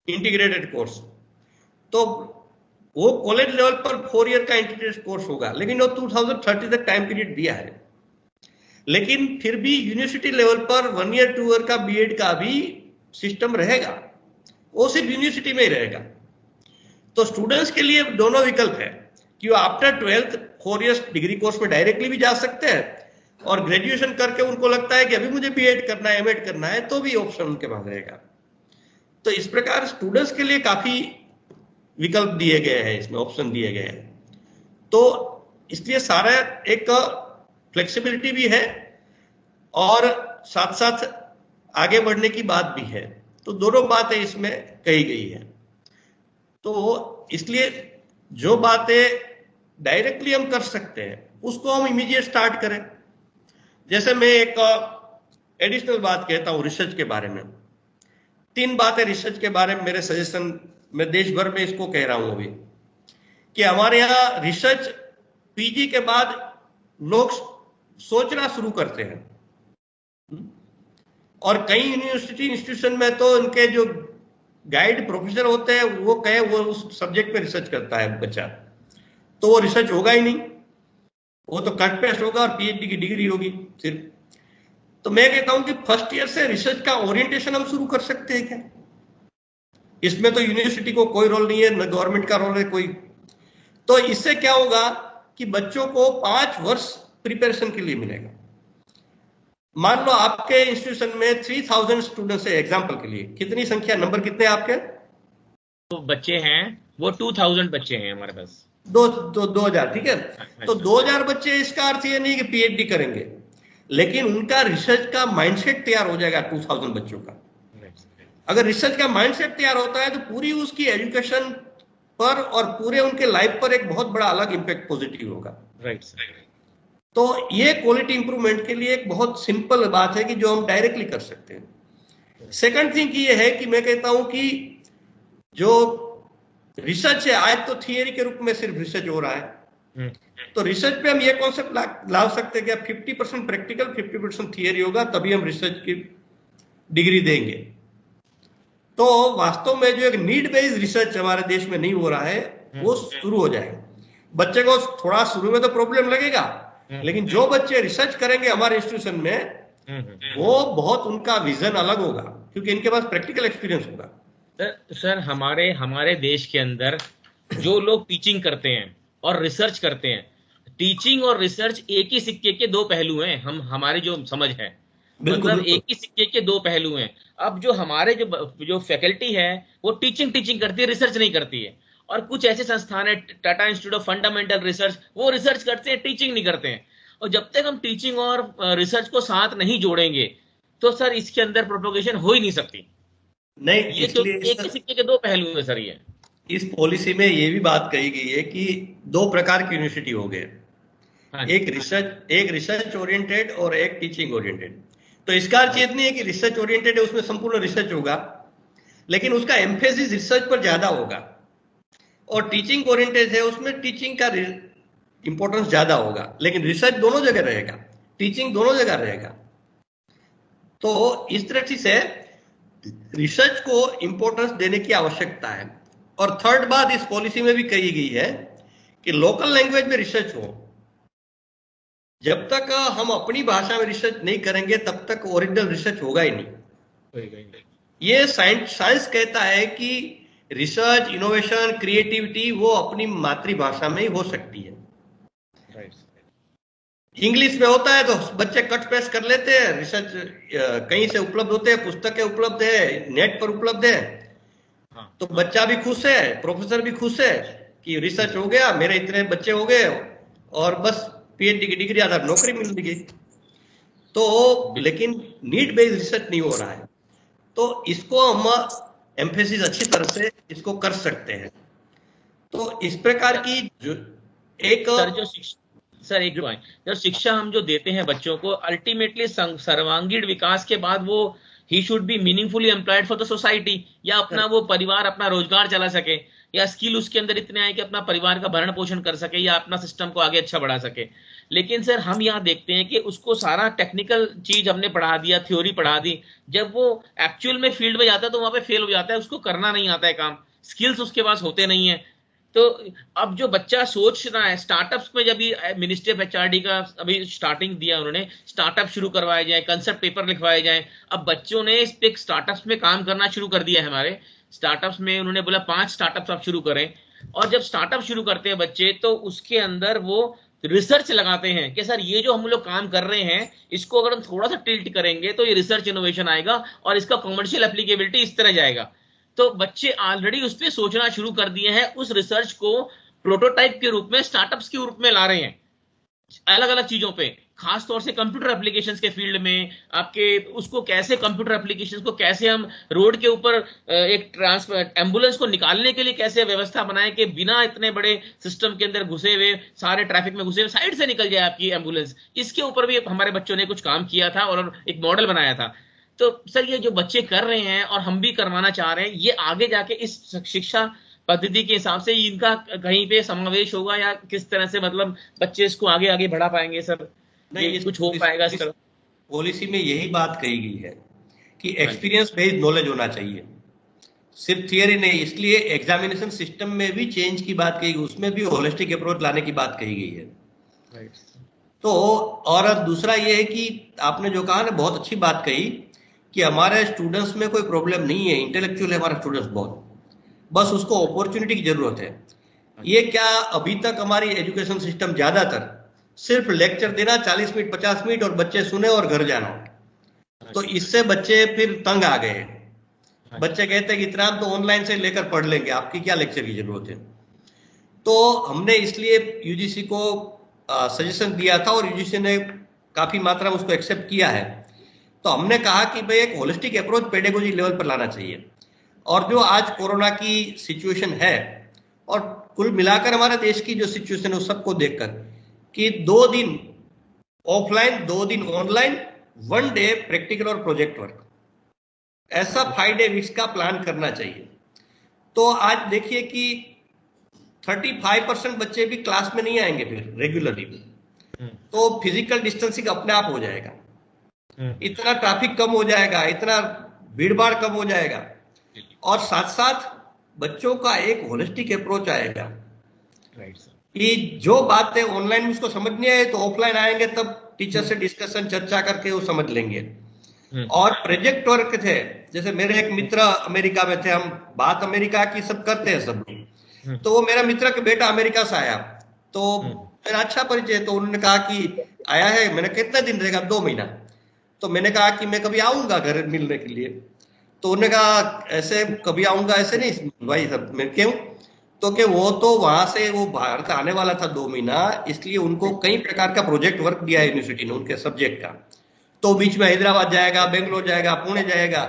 इंटीग्रेटेड कोर्स। तो वो कॉलेज लेवल पर 4 ईयर का इंटीग्रेटेड कोर्स होगा, लेकिन वो 2030 तक टाइम पीरियड दिया है। लेकिन फिर भी यूनिवर्सिटी लेवल पर 1 ईयर 2 ईयर का बीएड का भी सिस्टम रहेगा, वो सिर्फ यूनिवर्सिटी में ही रहेगा। तो स्टूडेंट्स के लिए दोनों विकल्प है कि वो after 12th 4 years degree course में डायरेक्टली भी जा सकते हैं, और ग्रेजुएशन करके उनको लगता है कि अभी मुझे बीएड करना है, एमएड करना है, तो भी ऑप्शन उनके पास रहेगा। तो इस प्रकार स्टूडेंट्स के लिए काफी विकल्प दिए गए हैं, इसमें ऑप्शन दिए गए हैं। तो इसलिए सारा एक फ्लेक्सिबिलिटी भी है और साथ साथ आगे बढ़ने की बात भी है। तो दोनों बातें इसमें कही गई है। तो इसलिए जो बातें डायरेक्टली हम कर सकते हैं उसको हम इमीडिएट स्टार्ट करें। जैसे मैं एक एडिशनल बात कहता हूं रिसर्च के बारे में। 3 बातें रिसर्च के बारे में मेरे सजेशन, मैं देश भर में इसको कह रहा हूं अभी, कि हमारे यहाँ रिसर्च पीजी के बाद लोग सोचना शुरू करते हैं, और कई यूनिवर्सिटी इंस्टीट्यूशन में तो उनके जो गाइड प्रोफेसर होते हैं वो कहे वो उस सब्जेक्ट पे रिसर्च करता है बच्चा, तो वो रिसर्च होगा ही नहीं, वो तो कट पेस्ट होगा और पीएचडी की डिग्री होगी सिर्फ। तो मैं कहता हूं कि फर्स्ट ईयर से रिसर्च का ओरिएंटेशन हम शुरू कर सकते हैं क्या? इसमें तो यूनिवर्सिटी को कोई रोल नहीं है, न गवर्नमेंट का रोल है कोई। तो इससे क्या होगा कि बच्चों को 5 वर्ष प्रिपरेशन के लिए मिलेगा। मान लो आपके इंस्टीट्यूशन में 3000 स्टूडेंट्स है, एग्जाम्पल के लिए, कितनी संख्या, नंबर कितने आपके? तो बच्चे हैं वो 2000 बच्चे हैं हमारे पास। 2000, ठीक है। तो 2000 बच्चे, इसका अर्थ ये नहीं कि पीएचडी करेंगे, लेकिन उनका रिसर्च का माइंडसेट तैयार हो जाएगा 2000 बच्चों का। अगर रिसर्च का माइंडसेट तैयार होता है तो पूरी उसकी एजुकेशन पर और पूरे उनके लाइफ पर एक बहुत बड़ा अलग इंपैक्ट पॉजिटिव होगा। राइट। तो ये क्वालिटी इंप्रूवमेंट के लिए एक बहुत सिंपल बात है कि जो हम डायरेक्टली कर सकते हैं। सेकंड थिंग ये है कि मैं कहता हूं कि जो रिसर्च है, आज तो थियरी के रूप में सिर्फ रिसर्च हो रहा है, तो रिसर्च पे हम ये कॉन्सेप्ट ला सकते हैं कि 50% प्रैक्टिकल 50% थियरी होगा, तभी हम रिसर्च की डिग्री देंगे। तो वास्तव में जो एक नीड बेस्ड रिसर्च हमारे देश में नहीं हो रहा है वो शुरू हो जाएगा। बच्चे को थोड़ा शुरू में तो प्रॉब्लम लगेगा, लेकिन जो बच्चे रिसर्च करेंगे हमारे इंस्टीट्यूशन में वो बहुत, उनका विजन अलग होगा क्योंकि इनके पास प्रैक्टिकल एक्सपीरियंस होगा। सर हमारे देश के अंदर जो लोग टीचिंग करते हैं और रिसर्च करते हैं, टीचिंग और रिसर्च एक ही सिक्के के 2 पहलू हैं, हमारी जो समझ है, मतलब एक ही सिक्के के 2 पहलू हैं। अब जो हमारे जो फैकल्टी है वो टीचिंग करती है, रिसर्च नहीं करती है। और कुछ ऐसे संस्थान है, Tata institute of fundamental research, वो रिसर्च करते हैं, टीचिंग नहीं करते हैं। और जब तक हम टीचिंग और रिसर्च को साथ नहीं जोड़ेंगे तो सर इसके अंदर प्रोपोगेशन हो ही नहीं सकती। नहीं, ये तो एक ही सिक्के के 2 पहलू है सर। ये इस पॉलिसी में ये भी बात कही गई है कि 2 प्रकार की यूनिवर्सिटी हो गए, एक रिसर्च ओरिएंटेड और एक टीचिंग ओरिएंटेड। तो इसका अर्थ ये नहीं है कि रिसर्च ओरिएंटेड है उसमें संपूर्ण रिसर्च होगा, लेकिन उसका एम्फेसिस रिसर्च पर ज्यादा होगा, और टीचिंग ओरिएंटेड है उसमें टीचिंग का इंपॉर्टेंस ज्यादा होगा, लेकिन रिसर्च दोनों जगह रहेगा, टीचिंग दोनों जगह रहेगा। तो इस तरह से रिसर्च को इंपॉर्टेंस देने की आवश्यकता है। और थर्ड बात इस पॉलिसी में भी कही गई है कि लोकल लैंग्वेज में रिसर्च हो। जब तक हम अपनी भाषा में रिसर्च नहीं करेंगे तब तक ओरिजिनल रिसर्च होगा ही नहीं। ये साइंस कहता है कि रिसर्च, इनोवेशन, क्रिएटिविटी वो अपनी मातृभाषा में ही हो सकती है। इंग्लिश में होता है तो बच्चे कट पेस्ट कर लेते हैं, रिसर्च कहीं से उपलब्ध होते हैं, पुस्तकें उपलब्ध है, नेट पर उपलब्ध है, तो बच्चा भी खुश है, प्रोफेसर भी खुश है कि रिसर्च हो गया, मेरे इतने बच्चे हो गए, और बस पीएचडी की डिग्री आधार नौकरी मिल गई। तो लेकिन नीड बेस्ड रिसर्च नहीं हो रहा है, तो इसको हम एम्फेसिस अच्छी तरह से इसको कर सकते हैं। तो इस प्रकार की जो एक सर एक पॉइंट, जो शिक्षा हम जो देते हैं बच्चों को, अल्टीमेटली सर्वांगीण विकास के बाद वो he should be meaningfully employed for the society, या अपना वो परिवार अपना रोजगार चला सके, या स्किल उसके अंदर इतने आए कि अपना परिवार का भरण पोषण कर सके, या अपना सिस्टम को आगे अच्छा बढ़ा सके। लेकिन सर हम यहाँ देखते हैं कि उसको सारा टेक्निकल चीज हमने पढ़ा दिया, थ्योरी पढ़ा दी, जब वो एक्चुअल में फील्ड में जाता है तो वहां पे फेल हो जाता है, उसको करना नहीं आता है काम, स्किल्स उसके पास होते नहीं है। तो अब जो बच्चा सोच रहा है स्टार्टअप्स में, जब मिनिस्ट्री ऑफ एचआरडी का अभी स्टार्टिंग दिया उन्होंने, स्टार्टअप शुरू करवाए जाए, कंसेप्ट पेपर लिखवाए जाए, अब बच्चों ने इस पे स्टार्टअप्स में काम करना शुरू कर दिया है। हमारे स्टार्टअप्स में उन्होंने बोला 5 स्टार्टअप्स आप शुरू करें, और जब स्टार्टअप शुरू करते हैं बच्चे तो उसके अंदर वो रिसर्च लगाते हैं कि सर ये जो हम लोग काम कर रहे हैं इसको अगर हम थोड़ा सा टिल्ट करेंगे तो ये रिसर्च इनोवेशन आएगा और इसका कमर्शियल एप्लीकेबिलिटी इस तरह जाएगा। तो बच्चे ऑलरेडी उस पर सोचना शुरू कर दिए हैं, उस रिसर्च को प्रोटोटाइप के रूप में स्टार्टअप्स के रूप में ला रहे हैं अलग अलग चीजों पे, खासतौर से कंप्यूटर एप्लीकेशंस के फील्ड में। आपके उसको कैसे कंप्यूटर एप्लीकेशंस को कैसे हम रोड के ऊपर एक एम्बुलेंस को निकालने के लिए कैसे व्यवस्था बनाएं कि बिना इतने बड़े सिस्टम के अंदर घुसे हुए, सारे ट्रैफिक में घुसे हुए साइड से निकल जाए आपकी एम्बुलेंस। इसके ऊपर भी हमारे बच्चों ने कुछ काम किया था और एक मॉडल बनाया था। तो सर ये जो बच्चे कर रहे हैं और हम भी करवाना चाह रहे हैं, ये आगे जाके इस शिक्षा पद्धति के हिसाब से इनका कहीं पे समावेश होगा, या किस तरह से मतलब बच्चे इसको आगे आगे बढ़ा पाएंगे सर? नहीं, कुछ हो पाएगा इस तरह? पॉलिसी में यही बात कही गई है कि एक्सपीरियंस बेस्ड नॉलेज होना चाहिए, सिर्फ थियरी नहीं। इसलिए एग्जामिनेशन सिस्टम में भी चेंज की बात कही गई, उसमें भी होलिस्टिक अप्रोच लाने की बात कही गई है। तो और दूसरा ये है कि आपने जो कहा ना, बहुत अच्छी बात कही कि हमारे स्टूडेंट्स में कोई प्रॉब्लम नहीं है, इंटेलेक्चुअल है हमारा स्टूडेंट्स बहुत, बस उसको अपॉर्चुनिटी की जरूरत है। ये क्या अभी तक हमारी एजुकेशन सिस्टम ज्यादातर सिर्फ लेक्चर देना 40 मिनट 50 मिनट और बच्चे सुने और घर जाना, तो इससे बच्चे फिर तंग आ गए। बच्चे कहते हैं कि इतना तो ऑनलाइन से लेकर पढ़ लेंगे, आपकी क्या लेक्चर की जरूरत है। तो हमने इसलिए यूजीसी को सजेशन दिया था और यूजीसी ने काफी मात्रा में उसको एक्सेप्ट किया है। तो हमने कहा कि भाई एक होलिस्टिक अप्रोच पेडागोजी लेवल पर लाना चाहिए। और जो आज कोरोना की सिचुएशन है और कुल मिलाकर हमारे देश की जो सिचुएशन है उस सबको देखकर कि 2 दिन ऑफलाइन 2 दिन ऑनलाइन 1 डे प्रैक्टिकल और प्रोजेक्ट वर्क, ऐसा 5 डे वीक्स का प्लान करना चाहिए। तो आज देखिए कि 35% बच्चे भी क्लास में नहीं आएंगे फिर रेगुलरली, तो फिजिकल डिस्टेंसिंग अपने आप हो जाएगा, इतना ट्रैफिक कम हो जाएगा, इतना भीड़ भाड़ कम हो जाएगा, और साथ साथ बच्चों का एक होलिस्टिक अप्रोच आएगा। कि जो बातें ऑनलाइन में उसको समझ नहीं आए तो ऑफलाइन आएंगे, तब टीचर से डिस्कशन चर्चा करके वो समझ लेंगे। और प्रोजेक्ट वर्क थे, जैसे मेरे एक मित्र अमेरिका में थे, हम बात अमेरिका की सब करते हैं सब, तो वो मेरा मित्र का बेटा अमेरिका से आया, तो मेरा अच्छा परिचय, तो उन्होंने कहा कि आया है, मैंने कितने दिन रहेगा? 2 महीना। तो मैंने कहा कि मैं कभी आऊंगा घर मिलने के लिए, तो उन्होंने कहा ऐसे कभी आऊंगा ऐसे नहीं भाई सब। मैं क्यों? तो कि वो तो वहां से वो भारत आने वाला था 2 महीना, इसलिए उनको कई प्रकार का प्रोजेक्ट वर्क दिया है यूनिवर्सिटी ने उनके सब्जेक्ट का, तो बीच में हैदराबाद जाएगा, बेंगलोर जाएगा, पुणे जाएगा।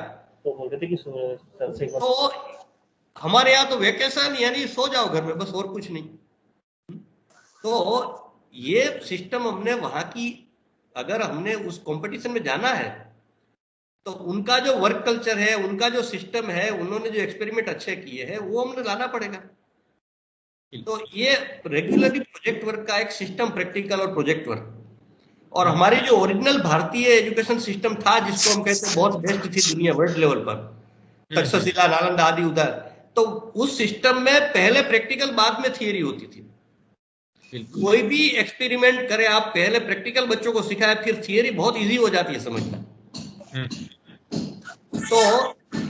तो हमारे यहाँ तो वेकेशन यानी सो जाओ घर में, बस और कुछ नहीं। तो ये सिस्टम हमने वहां की, अगर हमने उस कंपटीशन में जाना है तो उनका जो वर्क कल्चर है, उनका जो सिस्टम है, उन्होंने जो एक्सपेरिमेंट अच्छे किए हैं वो हमने लाना पड़ेगा। तो ये रेगुलरली प्रोजेक्ट वर्क का एक सिस्टम, प्रैक्टिकल और प्रोजेक्ट वर्क, और हमारी जो ओरिजिनल भारतीय एजुकेशन सिस्टम था जिसको हम कहते हैं बहुत बेस्ट थी दुनिया वर्ल्ड लेवल पर, तक्षशिला, नालंदा आदि उधर, तो उस सिस्टम में पहले प्रैक्टिकल बाद में थियरी होती थी। कोई भी एक्सपेरिमेंट करे आप, पहले प्रैक्टिकल बच्चों को सिखाए, फिर थियरी बहुत इजी हो जाती है समझना। तो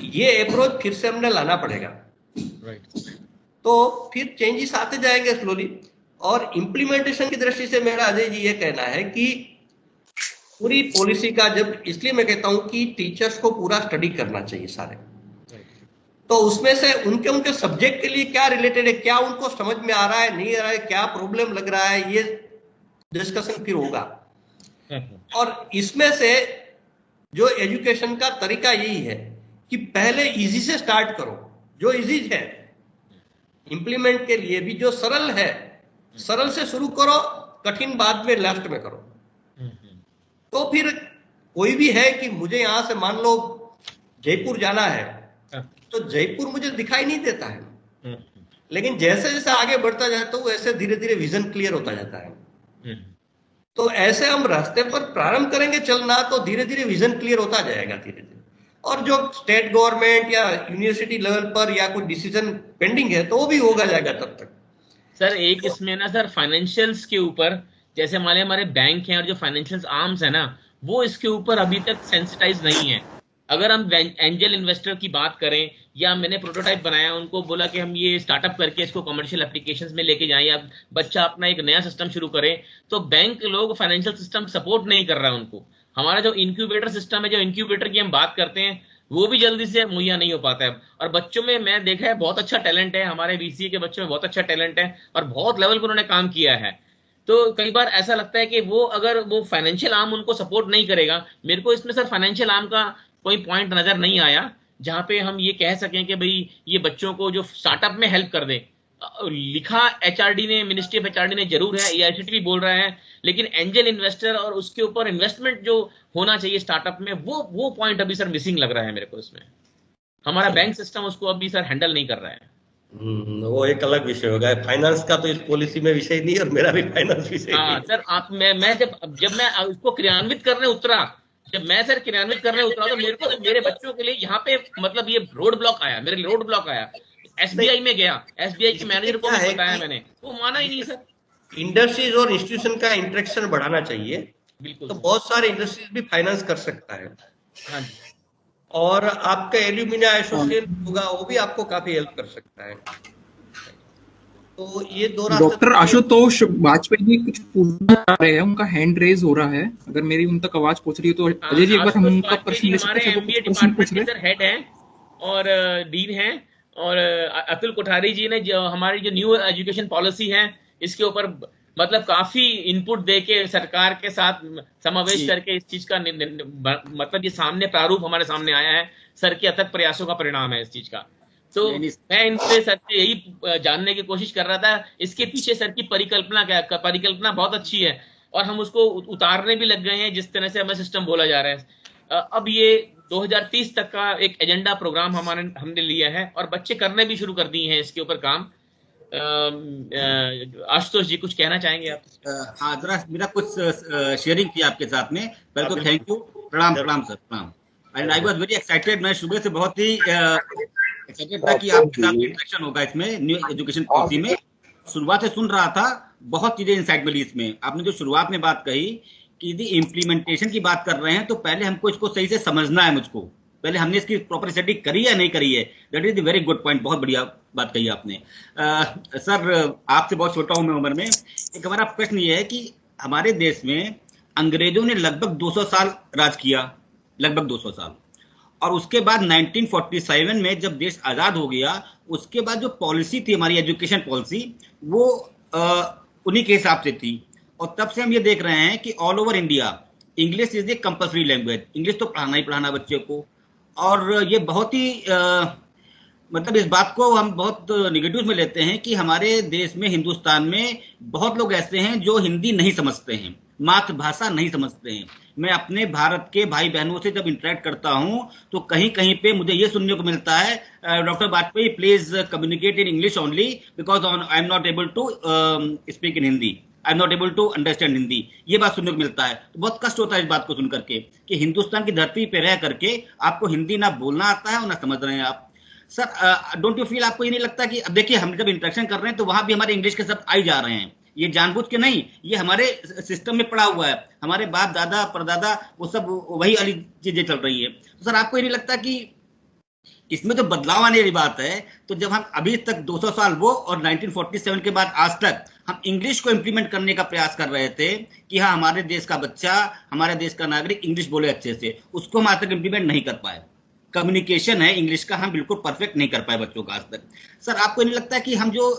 ये अप्रोच फिर से हमने लाना पड़ेगा, तो फिर चेंजेस आते जाएंगे स्लोली। और इम्प्लीमेंटेशन की दृष्टि से मेरा अजय जी ये कहना है कि पूरी पॉलिसी का, जब इसलिए मैं कहता हूं कि टीचर्स को पूरा स्टडी करना चाहिए सारे, तो उसमें से उनके सब्जेक्ट के लिए क्या रिलेटेड है, क्या उनको समझ में आ रहा है, नहीं आ रहा है, क्या प्रॉब्लम लग रहा है, ये डिस्कशन फिर होगा। और इसमें से जो एजुकेशन का तरीका यही है कि पहले इजी से स्टार्ट करो, जो इजी है इम्प्लीमेंट के लिए भी जो सरल है, सरल से शुरू करो, कठिन बाद में लास्ट में करो। तो फिर कोई भी है कि मुझे यहां से मान लो जयपुर जाना है, तो जयपुर मुझे दिखाई नहीं देता है, लेकिन जैसे जैसे आगे बढ़ता जाता हूं वैसे धीरे धीरे विजन क्लियर होता जाता है। तो ऐसे हम रास्ते पर प्रारंभ करेंगे चलना तो धीरे धीरे विजन क्लियर होता जाएगा धीरे धीरे। और जो स्टेट गवर्नमेंट या यूनिवर्सिटी लेवल पर या कोई डिसीजन पेंडिंग है तो वो भी होगा जाएगा तब तक। सर एक इसमें ना सर फाइनेंशियल्स के ऊपर, जैसे हमारे बैंक हैं और जो फाइनेंशियल आर्म्स है ना, वो इसके ऊपर अभी तक सेंसिटाइज नहीं है। अगर हम एंजल इन्वेस्टर की बात करें, या मैंने प्रोटोटाइप बनाया, उनको बोला कि हम ये स्टार्टअप करके इसको कमर्शियल एप्लीकेशंस में लेके जाएं या बच्चा अपना एक नया सिस्टम शुरू करे, तो बैंक लोग फाइनेंशियल सिस्टम सपोर्ट नहीं कर रहा है उनको। हमारा जो इंक्यूबेटर सिस्टम है, जो इंक्यूबेटर की हम बात करते हैं, वो भी जल्दी से मुहैया नहीं हो पाता है। और बच्चों में मैं देखा है बहुत अच्छा टैलेंट है, हमारे बीसीए के बच्चों में बहुत अच्छा टैलेंट है और बहुत लेवल पर उन्होंने काम किया है। तो कई बार ऐसा लगता है कि वो अगर वो फाइनेंशियल आर्म उनको सपोर्ट नहीं करेगा, मेरे को इसमें सर फाइनेंशियल आर्म का कोई पॉइंट नजर नहीं आया जहां पे हम ये कह सकें कि भाई ये बच्चों को जो स्टार्टअप में हेल्प कर दे। लिखा एचआरडी ने, मिनिस्ट्री ऑफ एचआरडी ने जरूर है, एआईसीटी भी बोल रहा है, लेकिन एंजल इन्वेस्टर और उसके ऊपर इन्वेस्टमेंट जो होना चाहिए स्टार्टअप में, वो पॉइंट अभी सर मिसिंग लग रहा है मेरे को इसमें। हमारा बैंक सिस्टम उसको अभी सर हैंडल नहीं कर रहा है। वो एक अलग विषय होगा, फाइनेंस का तो इस पॉलिसी में विषय नहीं, और मेरा भी फाइनेंस विषय नहीं। हाँ सर, आप मैं जब मैं इसको क्रियान्वित करने उतरा, तो मेरे बच्चों के लिए यहाँ पे मतलब ये रोड ब्लॉक आया, एसबीआई में गया, एसबीआई के मैनेजर को भी बताया मैंने, वो माना ही नहीं सर। इंडस्ट्रीज और इंस्टीट्यूशन का इंटरेक्शन बढ़ाना चाहिए, बिल्कुल। तो बहुत सारे इंडस्ट्रीज भी फाइनेंस कर सकता है। हाँ जी। और आपका एल्यूमिनिया एसोसिएशन होगा, वो भी आपको काफी हेल्प कर सकता है। तो ये दो रास्ते। डॉक्टर आशुतोष वाजपेयी जी कुछ पूछना चाह रहे हैं, उनका हैंड रेज हो रहा है, अगर मेरी उन तक आवाज पहुंच रही है तो अजय जी एक बार हम उनका प्रश्न ले सकते हैं। एमबीए डिपार्टमेंट के सर हेड हैं और डीन हैं, और अतुल कोठारी जी ने जो हमारी जो न्यू एजुकेशन पॉलिसी है इसके ऊपर मतलब काफी इनपुट देके सरकार के साथ समावेश करके इस चीज का मतलब ये सामने प्रारूप हमारे सामने आया है, सर के अथक प्रयासों का परिणाम है इस चीज का। तो मैं इनसे सर से यही जानने की कोशिश कर रहा था, इसके पीछे सर की परिकल्पना क्या है। परिकल्पना बहुत अच्छी है और हम उसको उतारने भी लग गए हैं, जिस तरह से हमें सिस्टम बोला जा रहा है। अब ये 2030 तक का एक एजेंडा प्रोग्राम हमने लिया है और बच्चे करने भी शुरू कर दिए हैं इसके ऊपर काम। आशुतोष जी कुछ कहना चाहेंगे आप? हाँ, जरा मेरा कुछ शेयरिंग किया आपके साथ में, पहले तो थैंक यू, प्रणाम सर, प्रणाम। And I was very excited, मैं सुबह से बहुत ही एक्साइटेड था कि आपके साथ इंटरेक्शन होगा इसमें न्यू एजुकेशन पॉलिसी में। शुरुआत से सुन रहा था, बहुत चीजें इंसाइट मिली इसमें। आपने जो शुरुआत में बात कही कि यदि इम्प्लीमेंटेशन की बात कर रहे हैं तो पहले हमको इसको सही से समझना है, मुझको पहले हमने इसकी प्रॉपर स्टडी करी या नहीं करी है। That is the very good point, बहुत बढ़िया बात कही आपने। सर आपसे बहुत छोटा हूं मैं उम्र में, एक हमारा प्रश्न ये है कि हमारे देश में अंग्रेजों ने लगभग 200 साल राज किया, लगभग 200 साल, और उसके बाद 1947 में जब देश आजाद हो गया, उसके बाद जो पॉलिसी थी हमारी एजुकेशन पॉलिसी, वो उन्हीं के हिसाब से थी। और तब से हम ये देख रहे हैं कि all over India English is a compulsory language, English तो पढ़ाना ही पढ़ाना बच्चे को। और ये बहुत ही मतलब इस बात को हम बहुत निगेटिव में लेते हैं कि हमारे देश में, हिंदुस्तान में बहुत लोग ऐसे हैं जो हिंदी नहीं समझते हैं, मातृभाषा नहीं समझते हैं। मैं अपने भारत के भाई बहनों से जब इंटरेक्ट करता हूं तो कहीं कहीं पे मुझे ये सुनने को मिलता है, doctor Vajpayee please communicate in English only because I am not able to speak in Hindi, I am not able to understand Hindi. ये बात सुनने को मिलता है, तो बहुत कष्ट होता है इस बात को सुन करके कि हिंदुस्तान की धरती पे रह करके आपको हिंदी ना बोलना आता है और ना समझ रहे हैं आप। सर डोंट यू फील, आपको ये नहीं लगता कि अब देखिए हम जब इंटरेक्शन कर रहे हैं तो वहां भी हमारे इंग्लिश के शब्द आ ही जा रहे हैं, ये जानबूझ के नहीं, ये हमारे सिस्टम में पड़ा हुआ है, हमारे बाप दादा परदादा वो सब वही वाली चीजें चल रही है। तो सर आपको ये नहीं लगता कि इसमें तो बदलाव आने वाली बात है? तो जब हम अभी तक 200 साल वो और 1947 के बाद आज तक हम इंग्लिश को इम्प्लीमेंट करने का प्रयास कर रहे थे कि हाँ हमारे देश का बच्चा, हमारे देश का नागरिक इंग्लिश बोले अच्छे से, उसको हम आज तक इम्प्लीमेंट नहीं कर पाए। कम्युनिकेशन है इंग्लिश का, हम बिल्कुल परफेक्ट नहीं कर पाए बच्चों का आज तक। सर आपको नहीं लगता कि हम जो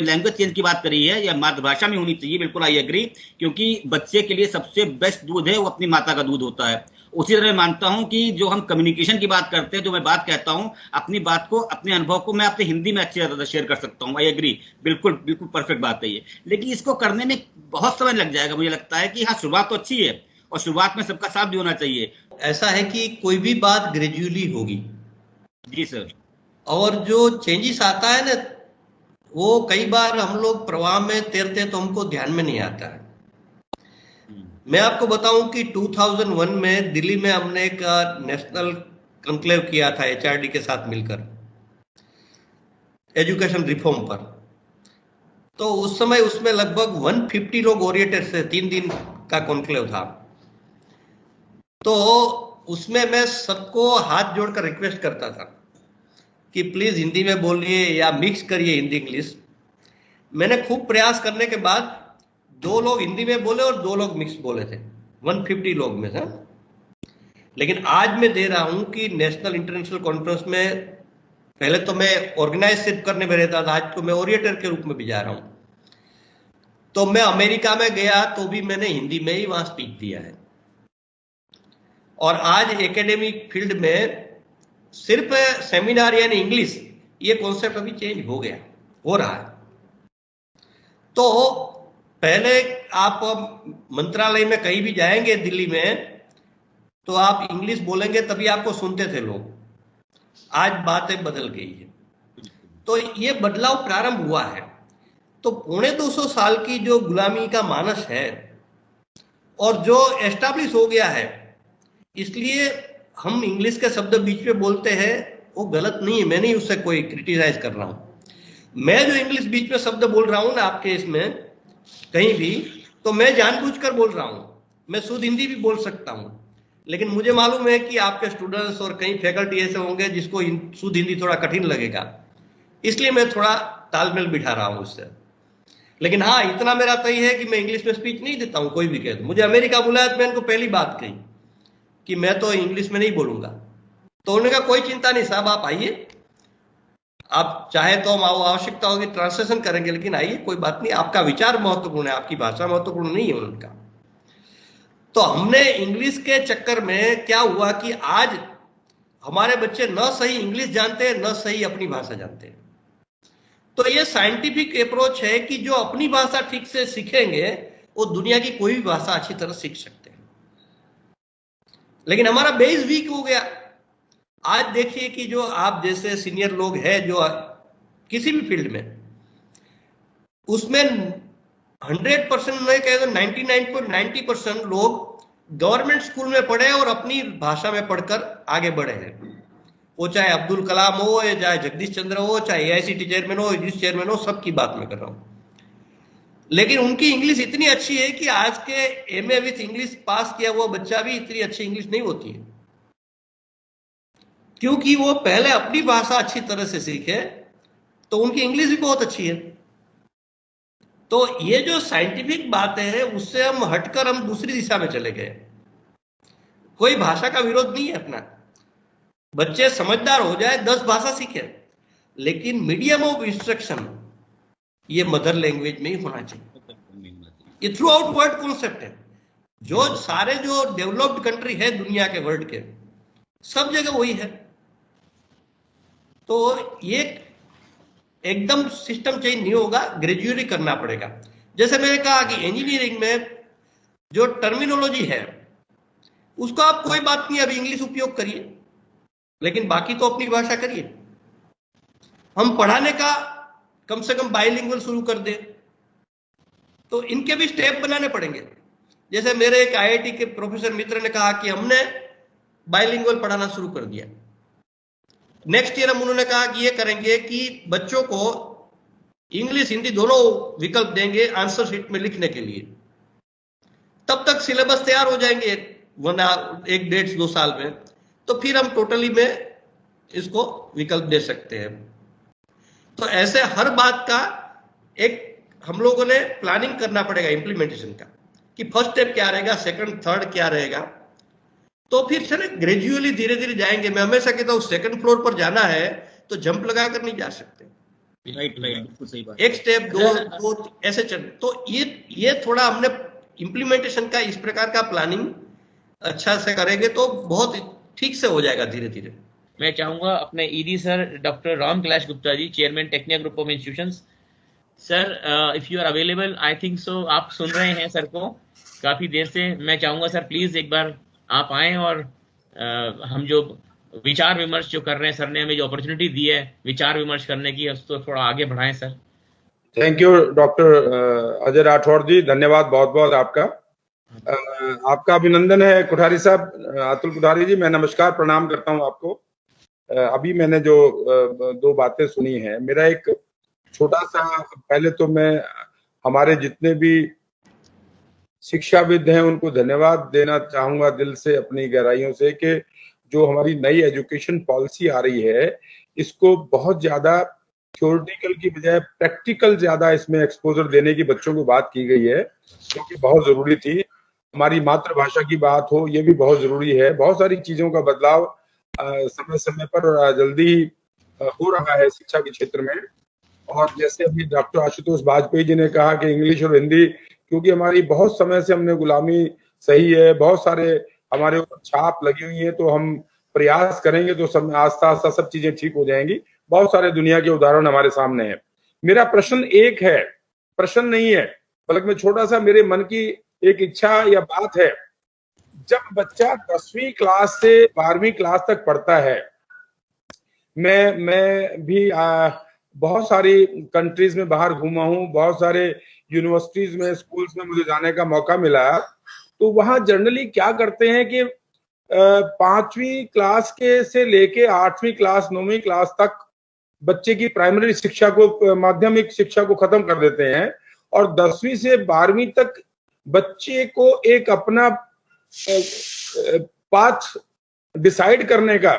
लैंग्वेज चेंज की बात करी है या मातृभाषा में होनी चाहिए? बिल्कुल आई एग्री, क्योंकि बच्चे के लिए सबसे बेस्ट दूध है वो अपनी माता का दूध होता है, उसी तरह मैं मानता हूं कि जो हम कम्युनिकेशन की बात करते हैं, जो मैं बात कहता हूं, अपनी बात को, अपने अनुभव को मैं अपने हिंदी में अच्छी तरह शेयर कर सकता हूं। आई एग्री, बिल्कुल बिल्कुल परफेक्ट बात है ये। लेकिन इसको करने में बहुत समय लग जाएगा। मुझे लगता है कि हाँ, शुरुआत तो अच्छी है और शुरुआत में सबका साथ भी होना चाहिए। ऐसा है कि कोई भी बात ग्रेजुअली होगी। जी सर। और जो चेंजेस आता है ना, वो कई बार हम लोग प्रवाह में तैरते हैं तो हमको ध्यान में नहीं आता है। मैं आपको बताऊं कि 2001 में दिल्ली में हमने एक नेशनल कंक्लेव किया था एचआरडी के साथ मिलकर, एजुकेशन रिफॉर्म पर। तो उस समय उसमें लगभग 150 लोग ओरिएटेड थे, 3 दिन का कॉन्क्लेव था। तो उसमें मैं सबको हाथ जोड़कर रिक्वेस्ट करता था कि प्लीज हिंदी में बोलिए या मिक्स करिए हिंदी इंग्लिश। मैंने खूब प्रयास करने के बाद 2 लोग हिंदी में बोले और 2 लोग मिक्स बोले थे 150 लोग में से। लेकिन आज मैं दे रहा हूं कि नेशनल इंटरनेशनल कॉन्फ्रेंस में, पहले तो मैं ऑर्गेनाइज सिर्फ करने में रहता था, आज तो मैं ओरिएटर के रूप में भी जा रहा हूं। तो मैं अमेरिका में गया तो भी मैंने हिंदी में ही वहां स्पीच दिया है। और आज एकेडमिक फील्ड में सिर्फ सेमिनार यानी इंग्लिश, ये कॉन्सेप्ट अभी चेंज हो गया, हो रहा है। तो पहले आप मंत्रालय में कहीं भी जाएंगे दिल्ली में तो आप इंग्लिश बोलेंगे तभी आपको सुनते थे लोग। आज बातें बदल गई है। तो ये बदलाव प्रारंभ हुआ है। तो 250 साल की जो गुलामी का मानस है और जो एस्टैब्लिश हो गया है, इसलिए हम इंग्लिश के शब्द बीच में बोलते हैं, वो गलत नहीं है। मैं नहीं उससे कोई क्रिटिसाइज कर रहा हूं। मैं जो इंग्लिश बीच में शब्द बोल रहा हूं ना आपके इसमें कहीं भी, तो मैं जानबूझकर बोल रहा हूं। मैं शुद्ध हिंदी भी बोल सकता हूं, लेकिन मुझे मालूम है कि आपके स्टूडेंट्स और कई फैकल्टी ऐसे होंगे जिसको शुद्ध हिंदी थोड़ा कठिन लगेगा, इसलिए मैं थोड़ा तालमेल बिठा रहा हूं उससे। लेकिन हाँ, इतना मेरा तय है कि मैं इंग्लिश में स्पीच नहीं देता हूं। कोई भी कहे, मुझे अमेरिका बुलाया तो मैं इनको पहली बात कही कि मैं तो इंग्लिश में नहीं बोलूंगा। तो उन्होंने कहा कोई चिंता नहीं साहब, आप आइए, आप चाहे तो हम आवश्यकता होगी ट्रांसलेशन करेंगे, लेकिन आइए, कोई बात नहीं, आपका विचार महत्वपूर्ण है, आपकी भाषा महत्वपूर्ण नहीं है उनका। तो हमने इंग्लिश के चक्कर में क्या हुआ कि आज हमारे बच्चे न सही इंग्लिश जानते हैं, न सही अपनी भाषा जानते हैं। तो ये साइंटिफिक अप्रोच है कि जो अपनी भाषा ठीक से सीखेंगे वो दुनिया की कोई भी भाषा अच्छी तरह सीख सकते हैं। लेकिन हमारा बेस वीक हो गया। आज देखिए कि जो आप जैसे सीनियर लोग हैं जो किसी भी फील्ड में, उसमें 100% नहीं कहे तो 99.90% लोग गवर्नमेंट स्कूल में पढ़े और अपनी भाषा में पढ़कर आगे बढ़े हैं। वो चाहे अब्दुल कलाम हो, या चाहे जगदीश चंद्र हो, चाहे एआईसीटी चेयरमैन हो, यूजीसी चेयरमैन हो, सबकी बात मैं कर रहा हूं। लेकिन उनकी इंग्लिश इतनी अच्छी है कि आज के एमए विथ इंग्लिश पास किया हुआ बच्चा भी इतनी अच्छी इंग्लिश नहीं होती है, क्योंकि वो पहले अपनी भाषा अच्छी तरह से सीखे, तो उनकी इंग्लिश भी बहुत अच्छी है। तो ये जो साइंटिफिक बातें हैं उससे हम हटकर हम दूसरी दिशा में चले गए। कोई भाषा का विरोध नहीं है अपना, बच्चे समझदार हो जाए, 10 भाषा सीखे, लेकिन मीडियम ऑफ इंस्ट्रक्शन ये मदर लैंग्वेज में ही होना चाहिए। ये थ्रू आउट वर्ल्ड कॉन्सेप्ट है। जो सारे जो डेवलप्ड कंट्री है दुनिया के, वर्ल्ड के, सब जगह वही है। तो ये एकदम सिस्टम चेंज नहीं होगा, ग्रेजुअली करना पड़ेगा। जैसे मैंने कहा कि इंजीनियरिंग में जो टर्मिनोलॉजी है उसको आप कोई बात नहीं अभी इंग्लिश उपयोग करिए, लेकिन बाकी तो अपनी भाषा करिए। हम पढ़ाने का कम से कम बाइलिंगुअल शुरू कर दें, तो इनके भी स्टेप बनाने पड़ेंगे। जैसे मेरे एक आईआईटी के प्रोफेसर मित्र ने कहा कि हमने बाइलिंगुअल पढ़ाना शुरू कर दिया। नेक्स्ट ईयर हम उन्होंने कहा कि ये करेंगे कि बच्चों को इंग्लिश हिंदी दोनों विकल्प देंगे आंसर शीट में लिखने के लिए। तब तक सिलेबस तैयार हो जाएंगे 1-1.5-2 साल में, तो फिर हम टोटली में इसको विकल्प दे सकते हैं। तो ऐसे हर बात का एक हम लोगों ने प्लानिंग करना पड़ेगा इम्प्लीमेंटेशन का, कि फर्स्ट स्टेप क्या रहेगा, सेकंड थर्ड क्या रहेगा। तो फिर चले ग्रेजुअली धीरे धीरे जाएंगे। मैं हमेशा कहता हूँ सेकंड फ्लोर पर जाना है तो जंप लगाकर नहीं जा सकते। राइट, बिल्कुल सही बात। एक स्टेप, दो ऐसे चल। तो ये थोड़ा हमने इम्प्लीमेंटेशन का इस प्रकार का प्लानिंग अच्छा से करेंगे तो बहुत ठीक से हो जाएगा धीरे धीरे। मैं चाहूंगा अपने ED sir doctor Ram Kailash Gupta ji, chairman Tecnia group of institutions. Sir if you are available, I think so आप सुन रहे हैं सर को काफी देर से। मैं चाहूंगा सर प्लीज एक बार आप आए और हम जो विचार विमर्श जो कर रहे हैं, सर ने हमें जो अपॉर्चुनिटी दी है विचार विमर्श करने की, उसको थोड़ा आगे बढ़ाएं sir. Thank you doctor Ajay Rathore ji, धन्यवाद बहुत बहुत आपका। आपका अभिनंदन है कोठारी साहब, अतुल कोठारी जी, मैं नमस्कार प्रणाम करता हूं आपको। अभी मैंने जो 2 बातें सुनी हैं, मेरा एक छोटा सा, पहले तो मैं हमारे जितने भी शिक्षाविद हैं उनको धन्यवाद देना चाहूंगा दिल से, अपनी गहराइयों से, कि जो हमारी नई एजुकेशन पॉलिसी आ रही है इसको बहुत ज्यादा थ्योरेटिकल की बजाय प्रैक्टिकल ज्यादा इसमें एक्सपोजर देने की बच्चों को बात की गई है, क्योंकि बहुत जरूरी थी। हमारी मातृभाषा की बात हो, ये भी बहुत जरूरी है। बहुत सारी चीजों का बदलाव समय समय पर जल्दी हो रहा है शिक्षा के क्षेत्र में। और जैसे अभी डॉक्टर आशुतोष वाजपेयी जी ने कहा कि इंग्लिश और हिंदी, क्योंकि हमारी बहुत समय से हमने गुलामी सही है, बहुत सारे हमारे ऊपर छाप लगी हुई है, तो हम प्रयास करेंगे तो सब आस्ता आस्ता सब चीजें ठीक हो जाएंगी। बहुत सारे दुनिया के उदाहरण हमारे सामने हैं। मेरा प्रश्न एक है, प्रश्न नहीं है, बल्कि मैं छोटा सा, मेरे मन की एक इच्छा या बात है। जब बच्चा 10वीं क्लास से 12वीं क्लास तक पढ़ता है, मैं भी बहुत सारी कंट्रीज में बाहर घूमा हूँ, बहुत सारे यूनिवर्सिटीज में, स्कूल्स में मुझे जाने का मौका मिला, तो वहां जनरली क्या करते हैं कि 5वीं क्लास के से लेके 8वीं क्लास 9वीं क्लास तक बच्चे की प्राइमरी शिक्षा को, माध्यमिक शिक्षा को खत्म कर देते हैं, और 10वीं से 12वीं तक बच्चे को एक अपना पाथ डिसाइड करने का,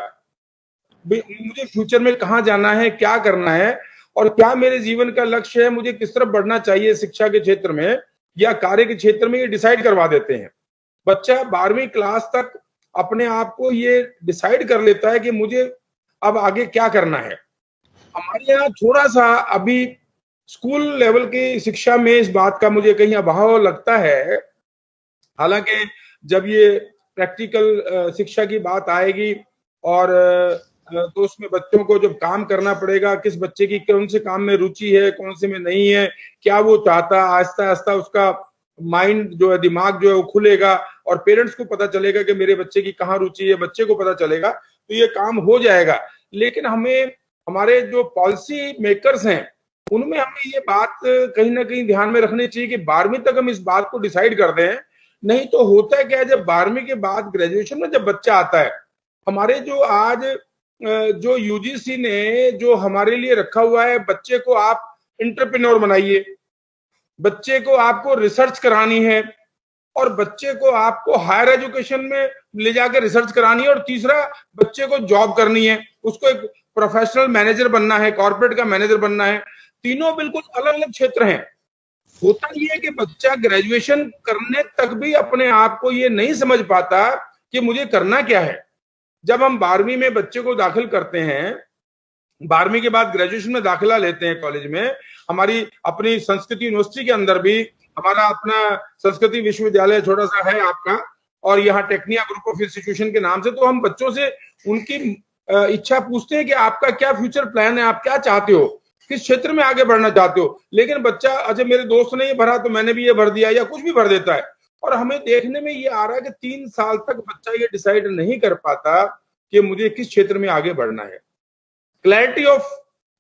मुझे फ्यूचर में कहाँ जाना है, क्या करना है, और क्या मेरे जीवन का लक्ष्य है, मुझे किस तरफ बढ़ना चाहिए शिक्षा के क्षेत्र में या कार्य के क्षेत्र में, ये डिसाइड करवा देते हैं। बच्चा 12वीं क्लास तक अपने आप को ये डिसाइड कर लेता है कि मुझे अब आगे क्या करना है। हमारे यहाँ थोड़ा सा अभी स्कूल लेवल की शिक्षा में इस बात का मुझे कहीं अभाव लगता है। हालांकि जब ये प्रैक्टिकल शिक्षा की बात आएगी और तो उसमें बच्चों को जब काम करना पड़ेगा, किस बच्चे की कौन से काम में रुचि है, कौन से में नहीं है, क्या वो चाहता, आहिस्ता आहिस्ता उसका माइंड जो है, दिमाग जो है वो खुलेगा, और पेरेंट्स को पता चलेगा कि मेरे बच्चे की कहाँ रुचि है, बच्चे को पता चलेगा, तो ये काम हो जाएगा। लेकिन हमें, हमारे जो पॉलिसी मेकर्स हैं, उनमें हमें ये बात कहीं ना कहीं ध्यान में रखनी चाहिए कि 12वीं तक हम इस बात को डिसाइड कर दें। नहीं तो होता है क्या है, जब 12वीं के बाद ग्रेजुएशन में जब बच्चा आता है, हमारे जो आज जो यूजीसी ने जो हमारे लिए रखा हुआ है, बच्चे को आप एंटरप्रेन्योर बनाइए, बच्चे को आपको रिसर्च करानी है, और बच्चे को आपको हायर एजुकेशन में ले जाकर रिसर्च करानी है, और तीसरा बच्चे को जॉब करनी है, उसको एक प्रोफेशनल मैनेजर बनना है, कॉर्पोरेट का मैनेजर बनना है। तीनों बिल्कुल अलग अलग क्षेत्र हैं। होता यह है कि बच्चा ग्रेजुएशन करने तक भी अपने आप को ये नहीं समझ पाता कि मुझे करना क्या है। जब हम 12वीं में बच्चे को दाखिल करते हैं, 12वीं के बाद ग्रेजुएशन में दाखिला लेते हैं कॉलेज में, हमारी अपनी संस्कृति यूनिवर्सिटी के अंदर भी हमारा अपना संस्कृति विश्वविद्यालय छोटा सा है आपका, और यहाँ टेक्निया ग्रुप ऑफ इंस्टीट्यूशन के नाम से, तो हम बच्चों से उनकी इच्छा पूछते हैं कि आपका क्या फ्यूचर प्लान है, आप क्या चाहते हो, किस क्षेत्र में आगे बढ़ना चाहते हो। लेकिन बच्चा, अच्छा मेरे दोस्त ने ये भरा तो मैंने भी ये भर दिया, या कुछ भी भर देता है, और हमें देखने में ये आ रहा है कि 3 साल तक बच्चा ये डिसाइड नहीं कर पाता कि मुझे किस क्षेत्र में आगे बढ़ना है। क्लैरिटी ऑफ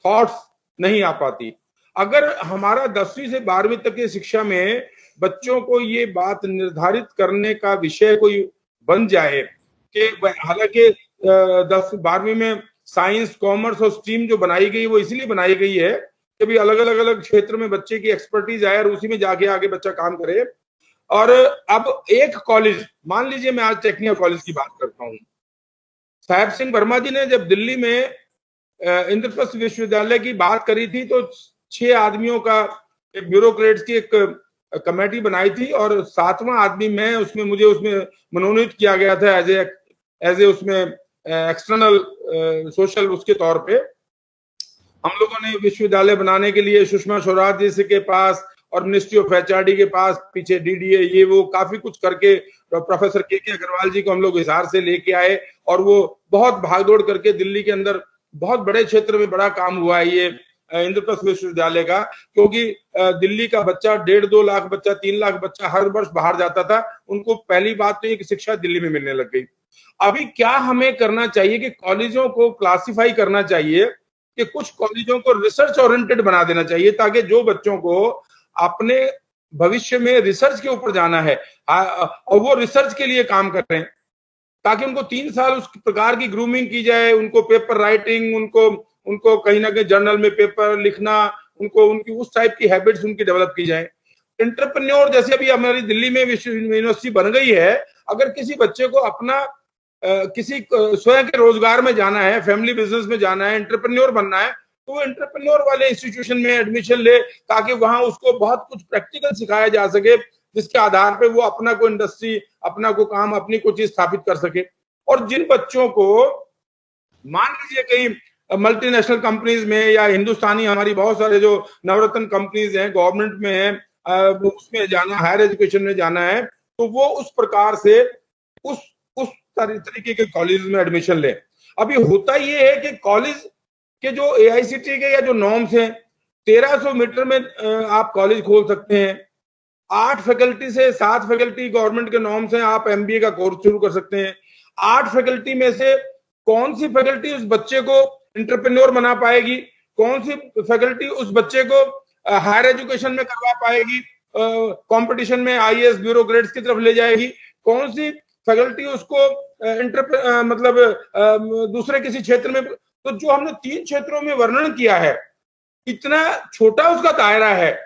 थॉट्स नहीं आ पाती। अगर हमारा 10वीं से 12वीं तक की शिक्षा में बच्चों को ये बात निर्धारित करने का विषय कोई बन जाए कि, हालांकि 10-12वीं में साइंस, कॉमर्स और स्ट्रीम जो बनाई गई वो इसलिए बनाई गई है कि भी अलग अलग क्षेत्र में बच्चे की एक्सपर्टीज आए और उसी में जाके आगे बच्चा काम करे। और अब एक कॉलेज, मान लीजिए मैं आज टेक्निकल कॉलेज की बात करता हूँ, साहेब सिंह वर्मा जी ने जब दिल्ली में इंद्रप्रस्थ विश्वविद्यालय की बात करी थी, तो 6 आदमियों का एक ब्यूरोक्रेट्स की एक कमेटी बनाई थी, और 7वां आदमी मैं, उसमें मुझे उसमें मनोनीत किया गया था एज ए उसमें एक्सटर्नल सोशल उसके तौर पे। हम लोगों ने विश्वविद्यालय बनाने के लिए सुषमा स्वराज जी के पास और मिनिस्ट्री ऑफ एचआरडी के पास पीछे डीडीए ये वो काफी कुछ करके प्रोफेसर के अग्रवाल जी को हम लोग हिसार से लेके आए और वो बहुत भागदौड़ करके दिल्ली के अंदर बहुत बड़े क्षेत्र में बड़ा काम हुआ है ये इंद्रप्रस्थ विश्वविद्यालय का, क्योंकि दिल्ली का बच्चा 1.5-2 लाख बच्चा 3 लाख बच्चा हर वर्ष बाहर जाता था। उनको पहली बात तो ये कि शिक्षा दिल्ली में मिलने लग गई। अभी क्या हमें करना चाहिए कि कॉलेजों को क्लासिफाई करना चाहिए कि कुछ कॉलेजों को रिसर्च ओरिएंटेड बना देना चाहिए ताकि जो बच्चों को अपने भविष्य में रिसर्च के ऊपर जाना है और वो रिसर्च के लिए काम कर रहे हैं, ताकि उनको 3 साल उस प्रकार की ग्रूमिंग की जाए, उनको पेपर राइटिंग, उनको कहीं ना कहीं जर्नल में पेपर लिखना, उनको उनकी उस टाइप की हैबिट्स उनकी डेवलप की जाए। एंटरप्रेन्योर जैसे अभी हमारी दिल्ली में यूनिवर्सिटी बन गई है, अगर किसी बच्चे को अपना किसी स्वयं के रोजगार में जाना है, फैमिली बिजनेस में जाना है, एंटरप्रेन्योर बनना है, तो वो एंटरप्रेन्योर वाले इंस्टीट्यूशन में एडमिशन ले ताकि वहां उसको बहुत कुछ प्रैक्टिकल सिखाया जा सके, जिसके आधार पे वो अपना कोई इंडस्ट्री, अपना कोई काम, अपनी कोई चीज स्थापित कर सके। और जिन बच्चों को मान लीजिए कहीं मल्टीनेशनल कंपनीज में या हिंदुस्तानी हमारी बहुत सारे जो नवरत्न कंपनीज हैं, गवर्नमेंट में है, उसमें जाना, हायर एजुकेशन में जाना है, तो वो उस प्रकार से उस तरीके के कॉलेज में एडमिशन ले। अभी होता ये है कि कॉलेज के जो एआईसीटी के या जो नॉर्म्स हैं, 1300 मीटर में आप कॉलेज खोल सकते हैं, 8 फैकल्टी से 7 फैकल्टी गवर्नमेंट के नॉर्म्स हैं, आप एमबीए का कोर्स शुरू कर सकते हैं। 8 फैकल्टी में से कौन सी फैकल्टी उस बच्चे को एंटरप्रेन्योर बना पाएगी, कौन सी फैकल्टी उस बच्चे को हायर एजुकेशन में करवा पाएगी, कंपटीशन में आईएएस ब्यूरोक्रेट्स की तरफ ले जाएगी, कौन सी फैकल्टी उसको मतलब दूसरे किसी क्षेत्र में। तो जो हमने 3 क्षेत्रों में वर्णन किया है, इतना छोटा उसका दायरा है,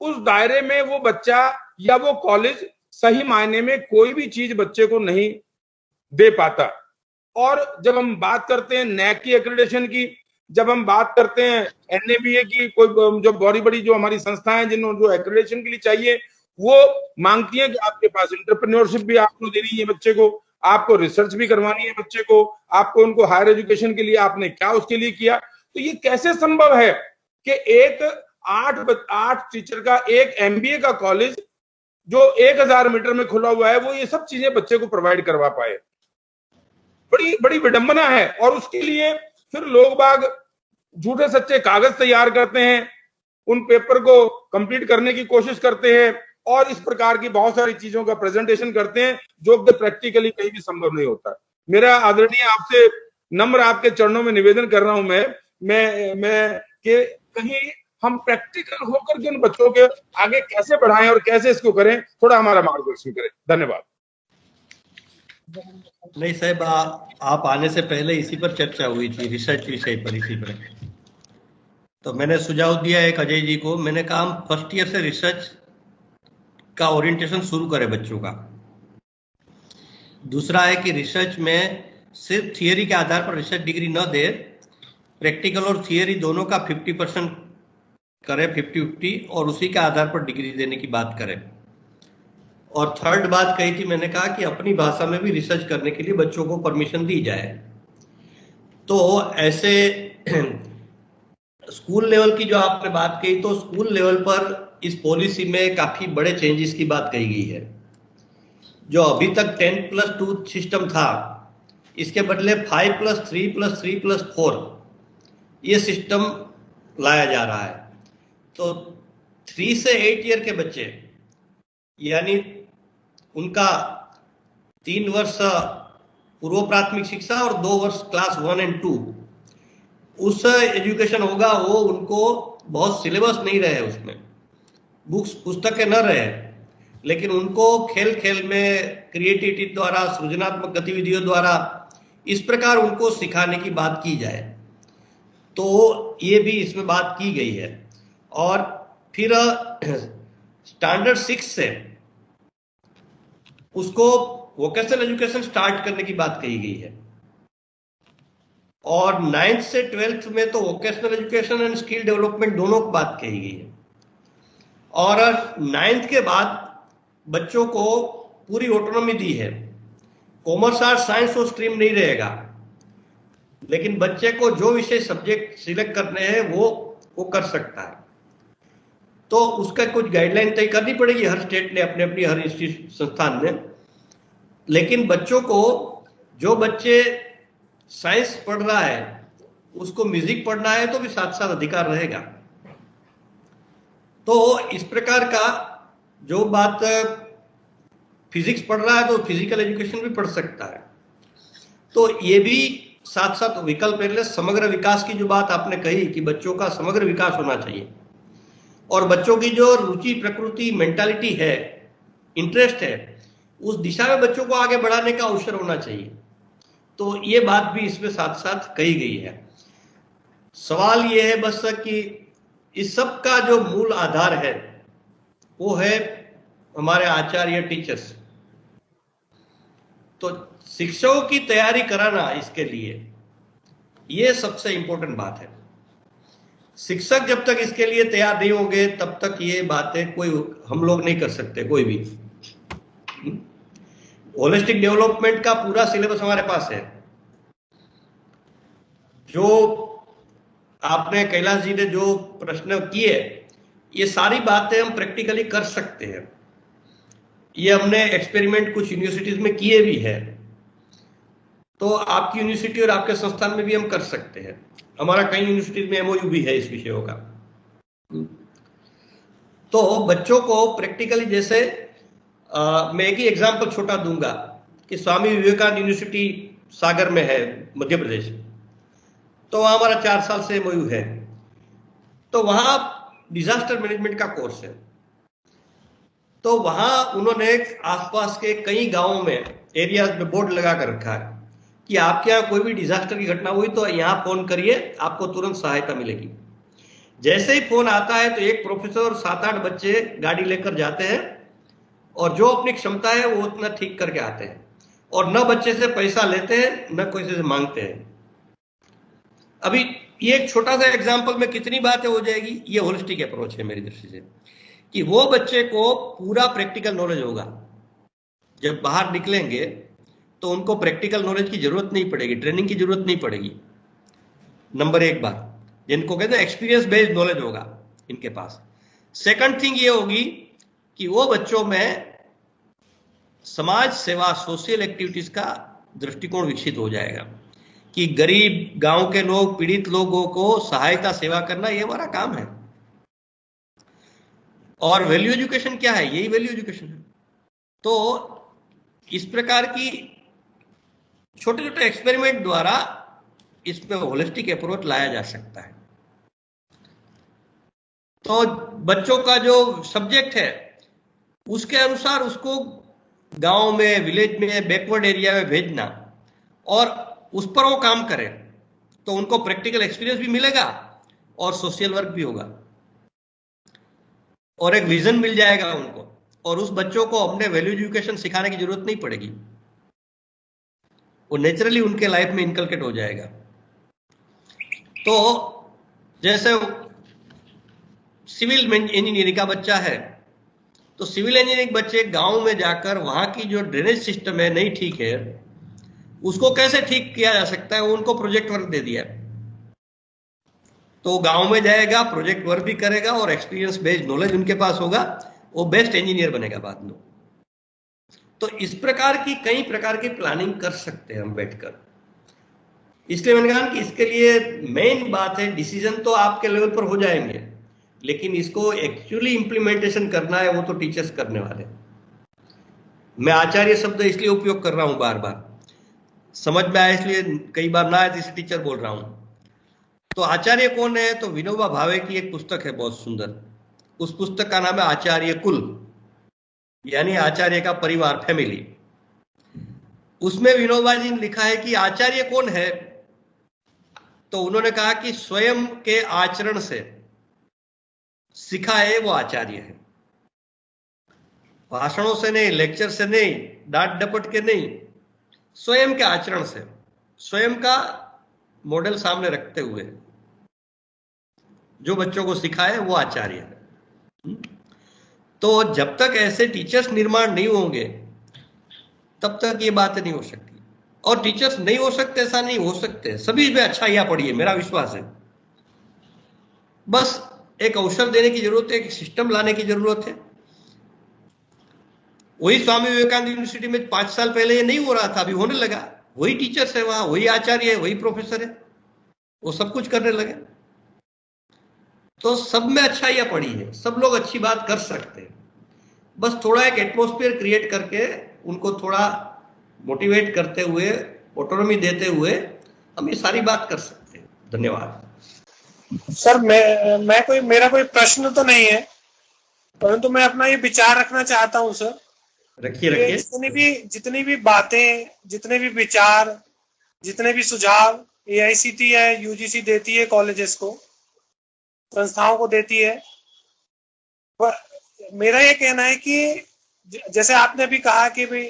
उस दायरे में वो बच्चा या वो कॉलेज सही मायने में कोई भी चीज बच्चे को नहीं दे पाता। और जब हम बात करते हैं नैक की एक्रेडिटेशन की, जब हम बात करते हैं एनएबीए की, कोई जो बड़ी बड़ी जो हमारी संस्थाएं जिन्होंने जो एक्रेडिटेशन के लिए चाहिए, वो मांगती है कि आपके पास एंटरप्रेन्योरशिप भी आपको देनी है बच्चे को, आपको रिसर्च भी करवानी है बच्चे को, आपको उनको हायर एजुकेशन के लिए आपने क्या उसके लिए किया। तो ये कैसे संभव है कि एक 8 टीचर का एक एमबीए का कॉलेज जो 1000 मीटर में खुला हुआ है, वो ये सब चीजें बच्चे को प्रोवाइड करवा पाए। बड़ी बड़ी विडंबना है। और उसके लिए फिर लोग बाग झूठे सच्चे कागज तैयार करते हैं, उन पेपर को कंप्लीट करने की कोशिश करते हैं और इस प्रकार की बहुत सारी चीजों का प्रेजेंटेशन करते हैं जो कि प्रैक्टिकली कहीं भी संभव नहीं होता। मेरा आदरणीय आपसे नम्र आपके चरणों में निवेदन कर रहा हूं मैं कि कहीं हम प्रैक्टिकल होकर के उन बच्चों के आगे कैसे बढ़ाएं और कैसे इसको करें, थोड़ा हमारा मार्गदर्शन करें। धन्यवाद। नहीं साहब, आप आने से पहले इसी पर चर्चा हुई थी, रिसर्च विषय पर, इसी पर। तो मैंने सुझाव दिया एक अजय जी को, मैंने कहा हम फर्स्ट ईयर से रिसर्च का ओरिएंटेशन शुरू करें बच्चों का। दूसरा है कि रिसर्च में सिर्फ थियरी के आधार पर रिसर्च डिग्री न दे, प्रैक्टिकल और थियरी दोनों का 50% करें, 50-50, और उसी के आधार पर डिग्री देने की बात करें। और थर्ड बात कही थी मैंने, कहा कि अपनी भाषा में भी रिसर्च करने के लिए बच्चों को परमिशन दी जाए। तो ऐसे स्कूल लेवल की जो आपने बात कही, तो स्कूल लेवल पर इस पॉलिसी में काफी बड़े चेंजेस की बात कही गई है। जो अभी तक 10+2 सिस्टम था, इसके बदले 5+3+3+4 ये सिस्टम लाया जा रहा है। तो 3 से 8 ईयर के बच्चे, यानी उनका 3 वर्ष पूर्व प्राथमिक शिक्षा और 2 वर्ष क्लास 1 और 2 उस एजुकेशन होगा। वो उनको बहुत सिलेबस नहीं रहे, उसमें बुक्स पुस्तकें न रहे, लेकिन उनको खेल खेल में क्रिएटिविटी द्वारा, सृजनात्मक गतिविधियों द्वारा इस प्रकार उनको सिखाने की बात की जाए। तो ये भी इसमें बात की गई है। और फिर स्टैंडर्ड 6 से उसको वोकेशनल एजुकेशन स्टार्ट करने की बात कही गई है। और 9th से 12th में तो vocational education and skill development दोनों की बात कही गई है। और 9th के बाद बच्चों को पूरी ऑटोनॉमी दी है। कॉमर्स, आर्ट्स, साइंस और स्ट्रीम नहीं रहेगा, लेकिन बच्चे को जो विषय सब्जेक्ट सिलेक्ट करने हैं वो कर सकता है। तो उसका कुछ गाइडलाइन तय करनी पड़ेगी हर स्टेट ने अपने अपनी, हर इंस्टीट्यूट संस्थान ने। लेकिन बच्चों को, जो बच्चे साइंस पढ़ रहा है उसको म्यूजिक पढ़ना है तो भी साथ साथ अधिकार रहेगा। तो इस प्रकार का जो बात, फिजिक्स पढ़ रहा है तो फिजिकल एजुकेशन भी पढ़ सकता है। तो ये भी साथ साथ विकल्प है। समग्र विकास की जो बात आपने कही कि बच्चों का समग्र विकास होना चाहिए, और बच्चों की जो रुचि, प्रकृति, मेंटालिटी है, इंटरेस्ट है, उस दिशा में बच्चों को आगे बढ़ाने का अवसर होना चाहिए। तो ये बात भी इसमें साथ साथ कही गई है। सवाल ये है बस कि इस सब का जो मूल आधार है वो है हमारे आचार्य, टीचर्स। तो शिक्षकों की तैयारी कराना इसके लिए, ये सबसे इंपॉर्टेंट बात है। शिक्षक जब तक इसके लिए तैयार नहीं होंगे तब तक ये बातें कोई हम लोग नहीं कर सकते, कोई भी। होलिस्टिक डेवलपमेंट का पूरा सिलेबस हमारे पास है। जो आपने, कैलाश जी ने जो प्रश्न किए, ये सारी बातें हम प्रैक्टिकली कर सकते हैं। ये हमने एक्सपेरिमेंट कुछ यूनिवर्सिटीज में किए भी है, तो आपकी यूनिवर्सिटी और आपके संस्थान में भी हम कर सकते हैं। हमारा कई यूनिवर्सिटीज में एमओयू भी है इस विषयों का। तो बच्चों को प्रैक्टिकली, जैसे मैं एक ही एग्जांपल छोटा दूंगा कि स्वामी विवेकानंद यूनिवर्सिटी सागर में है, मध्य प्रदेश। तो वहां हमारा 4 साल से एमओयू है। तो वहां डिजास्टर मैनेजमेंट का कोर्स है। तो वहां उन्होंने आसपास के कई गांवों में, एरियाज में बोर्ड लगा कर रखा है कि आपके यहाँ कोई भी डिजास्टर की घटना हुई तो यहाँ फोन करिए, आपको तुरंत सहायता मिलेगी। जैसे ही फोन आता है तो एक प्रोफेसर और 7-8 बच्चे गाड़ी लेकर जाते हैं, और जो अपनी क्षमता है वो उतना ठीक करके आते हैं, और न बच्चे से पैसा लेते हैं न कोई से मांगते हैं। अभी ये एक छोटा सा एग्जाम्पल में कितनी बातें हो जाएगी। ये होलिस्टिक अप्रोच है मेरी दृष्टि से, कि वो बच्चे को पूरा प्रैक्टिकल नॉलेज होगा। जब बाहर निकलेंगे तो उनको प्रैक्टिकल नॉलेज की जरूरत नहीं पड़ेगी, ट्रेनिंग की जरूरत नहीं पड़ेगी। नंबर 1 बात, जिनको कहते हैं एक्सपीरियंस बेस्ड नॉलेज होगा इनके पास। सेकंड थिंग ये होगी कि वो बच्चों में समाज सेवा, सोशल एक्टिविटीज का दृष्टिकोण विकसित हो जाएगा कि गरीब, गांव के लोग, पीड़ित लोगों को सहायता, सेवा करना, ये हमारा काम है। और वैल्यू एजुकेशन क्या है? यही वैल्यू एजुकेशन है। तो इस प्रकार की छोटे छोटे एक्सपेरिमेंट द्वारा इसमें होलिस्टिक अप्रोच लाया जा सकता है। तो बच्चों का जो सब्जेक्ट है उसके अनुसार उसको गांव में, विलेज में, बैकवर्ड एरिया में भेजना, और उस पर वो काम करें, तो उनको प्रैक्टिकल एक्सपीरियंस भी मिलेगा और सोशल वर्क भी होगा, और एक विजन मिल जाएगा उनको। और उस बच्चों को हमने वैल्यू एजुकेशन सिखाने की जरूरत नहीं पड़ेगी, वो नेचुरली उनके लाइफ में इनकलकेट हो जाएगा। तो जैसे सिविल इंजीनियरिंग का बच्चा है, तो सिविल इंजीनियरिंग बच्चे गांव में जाकर वहां की जो ड्रेनेज सिस्टम है नहीं ठीक है, उसको कैसे ठीक किया जा सकता है, वो उनको प्रोजेक्ट वर्क दे दिया। तो गांव में जाएगा, प्रोजेक्ट वर्क भी करेगा, और एक्सपीरियंस बेस्ड नॉलेज उनके पास होगा, वो बेस्ट इंजीनियर बनेगा बाद में। तो इस प्रकार की कई प्रकार की प्लानिंग कर सकते हैं हम बैठकर। इसलिए मैंने कहा कि इसके लिए मेन बात है, डिसीजन तो आपके लेवल पर हो जाएंगे, लेकिन इसको एक्चुअली इंप्लीमेंटेशन करना है वो तो टीचर्स करने वाले। मैं आचार्य शब्द इसलिए उपयोग कर रहा हूं, बार बार समझ में आया, इसलिए कई बार ना आए तो इसे टीचर बोल रहा हूं। तो आचार्य कौन है? तो विनोबा भावे की एक पुस्तक है बहुत सुंदर, उस पुस्तक का नाम है आचार्य कुल, यानी आचार्य का परिवार, फैमिली। उसमें विनोबा जी ने लिखा है कि आचार्य कौन है, तो उन्होंने कहा कि स्वयं के आचरण से सिखाए वो आचार्य है। भाषणों से नहीं, लेक्चर से नहीं, डांट डपट के नहीं, स्वयं के आचरण से, स्वयं का मॉडल सामने रखते हुए जो बच्चों को सिखाए वो आचार्य है। तो जब तक ऐसे टीचर्स निर्माण नहीं होंगे तब तक ये बातें नहीं हो सकती। और टीचर्स नहीं हो सकते ऐसा नहीं, हो सकते, सभी में अच्छाइयां पड़ी है, मेरा विश्वास है। बस एक अवसर देने की जरूरत है, एक सिस्टम लाने की जरूरत है। वही स्वामी विवेकानंद यूनिवर्सिटी में 5 साल पहले ये नहीं हो रहा था, अभी होने लगा। वही टीचर्स है वहां, वही आचार्य है, वही प्रोफेसर है, वो सब कुछ करने लगे। तो सब में अच्छाइयां पड़ी है, सब लोग अच्छी बात कर सकते हैं। बस थोड़ा एक एटमॉस्फेयर क्रिएट करके उनको थोड़ा मोटिवेट करते हुए, ऑटोनॉमी देते हुए हम ये सारी बात कर सकते हैं। धन्यवाद। सर मेरा कोई प्रश्न तो नहीं है, परंतु मैं अपना ये विचार रखना चाहता हूँ सर। रखिए। जितनी भी बातें, जितने भी विचार, जितने भी सुझाव AICTE है, UGC देती है, कॉलेजेस को, संस्थाओं को देती है, पर मेरा ये कहना है कि जैसे आपने भी कहा कि भाई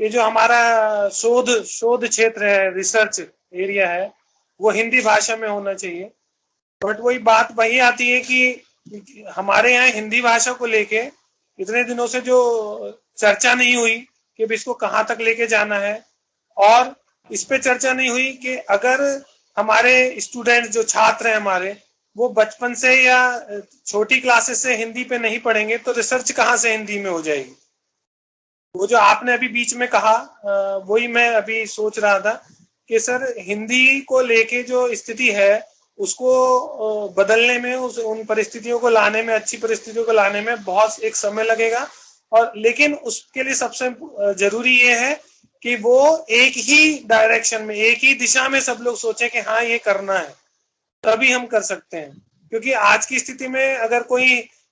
ये जो हमारा शोध क्षेत्र है, रिसर्च एरिया है, वो हिंदी भाषा में होना चाहिए। बट वही बात वही आती है कि हमारे यहाँ हिंदी भाषा को लेके इतने दिनों से जो चर्चा नहीं हुई कि इसको कहाँ तक लेके जाना है, और इस पे चर्चा नहीं हुई कि अगर हमारे स्टूडेंट जो छात्र हैं हमारे, वो बचपन से या छोटी क्लासेस से हिंदी पे नहीं पढ़ेंगे तो रिसर्च कहाँ से हिंदी में हो जाएगी। वो जो आपने अभी बीच में कहा, वही मैं अभी सोच रहा था कि सर हिंदी को लेके जो स्थिति है उसको बदलने में, उन परिस्थितियों को लाने में, अच्छी परिस्थितियों को लाने में बहुत एक समय लगेगा। और लेकिन उसके लिए सबसे जरूरी ये है कि वो एक ही डायरेक्शन में, एक ही दिशा में सब लोग सोचें कि हाँ ये करना है, तभी हम कर सकते हैं। क्योंकि आज की स्थिति में अगर कोई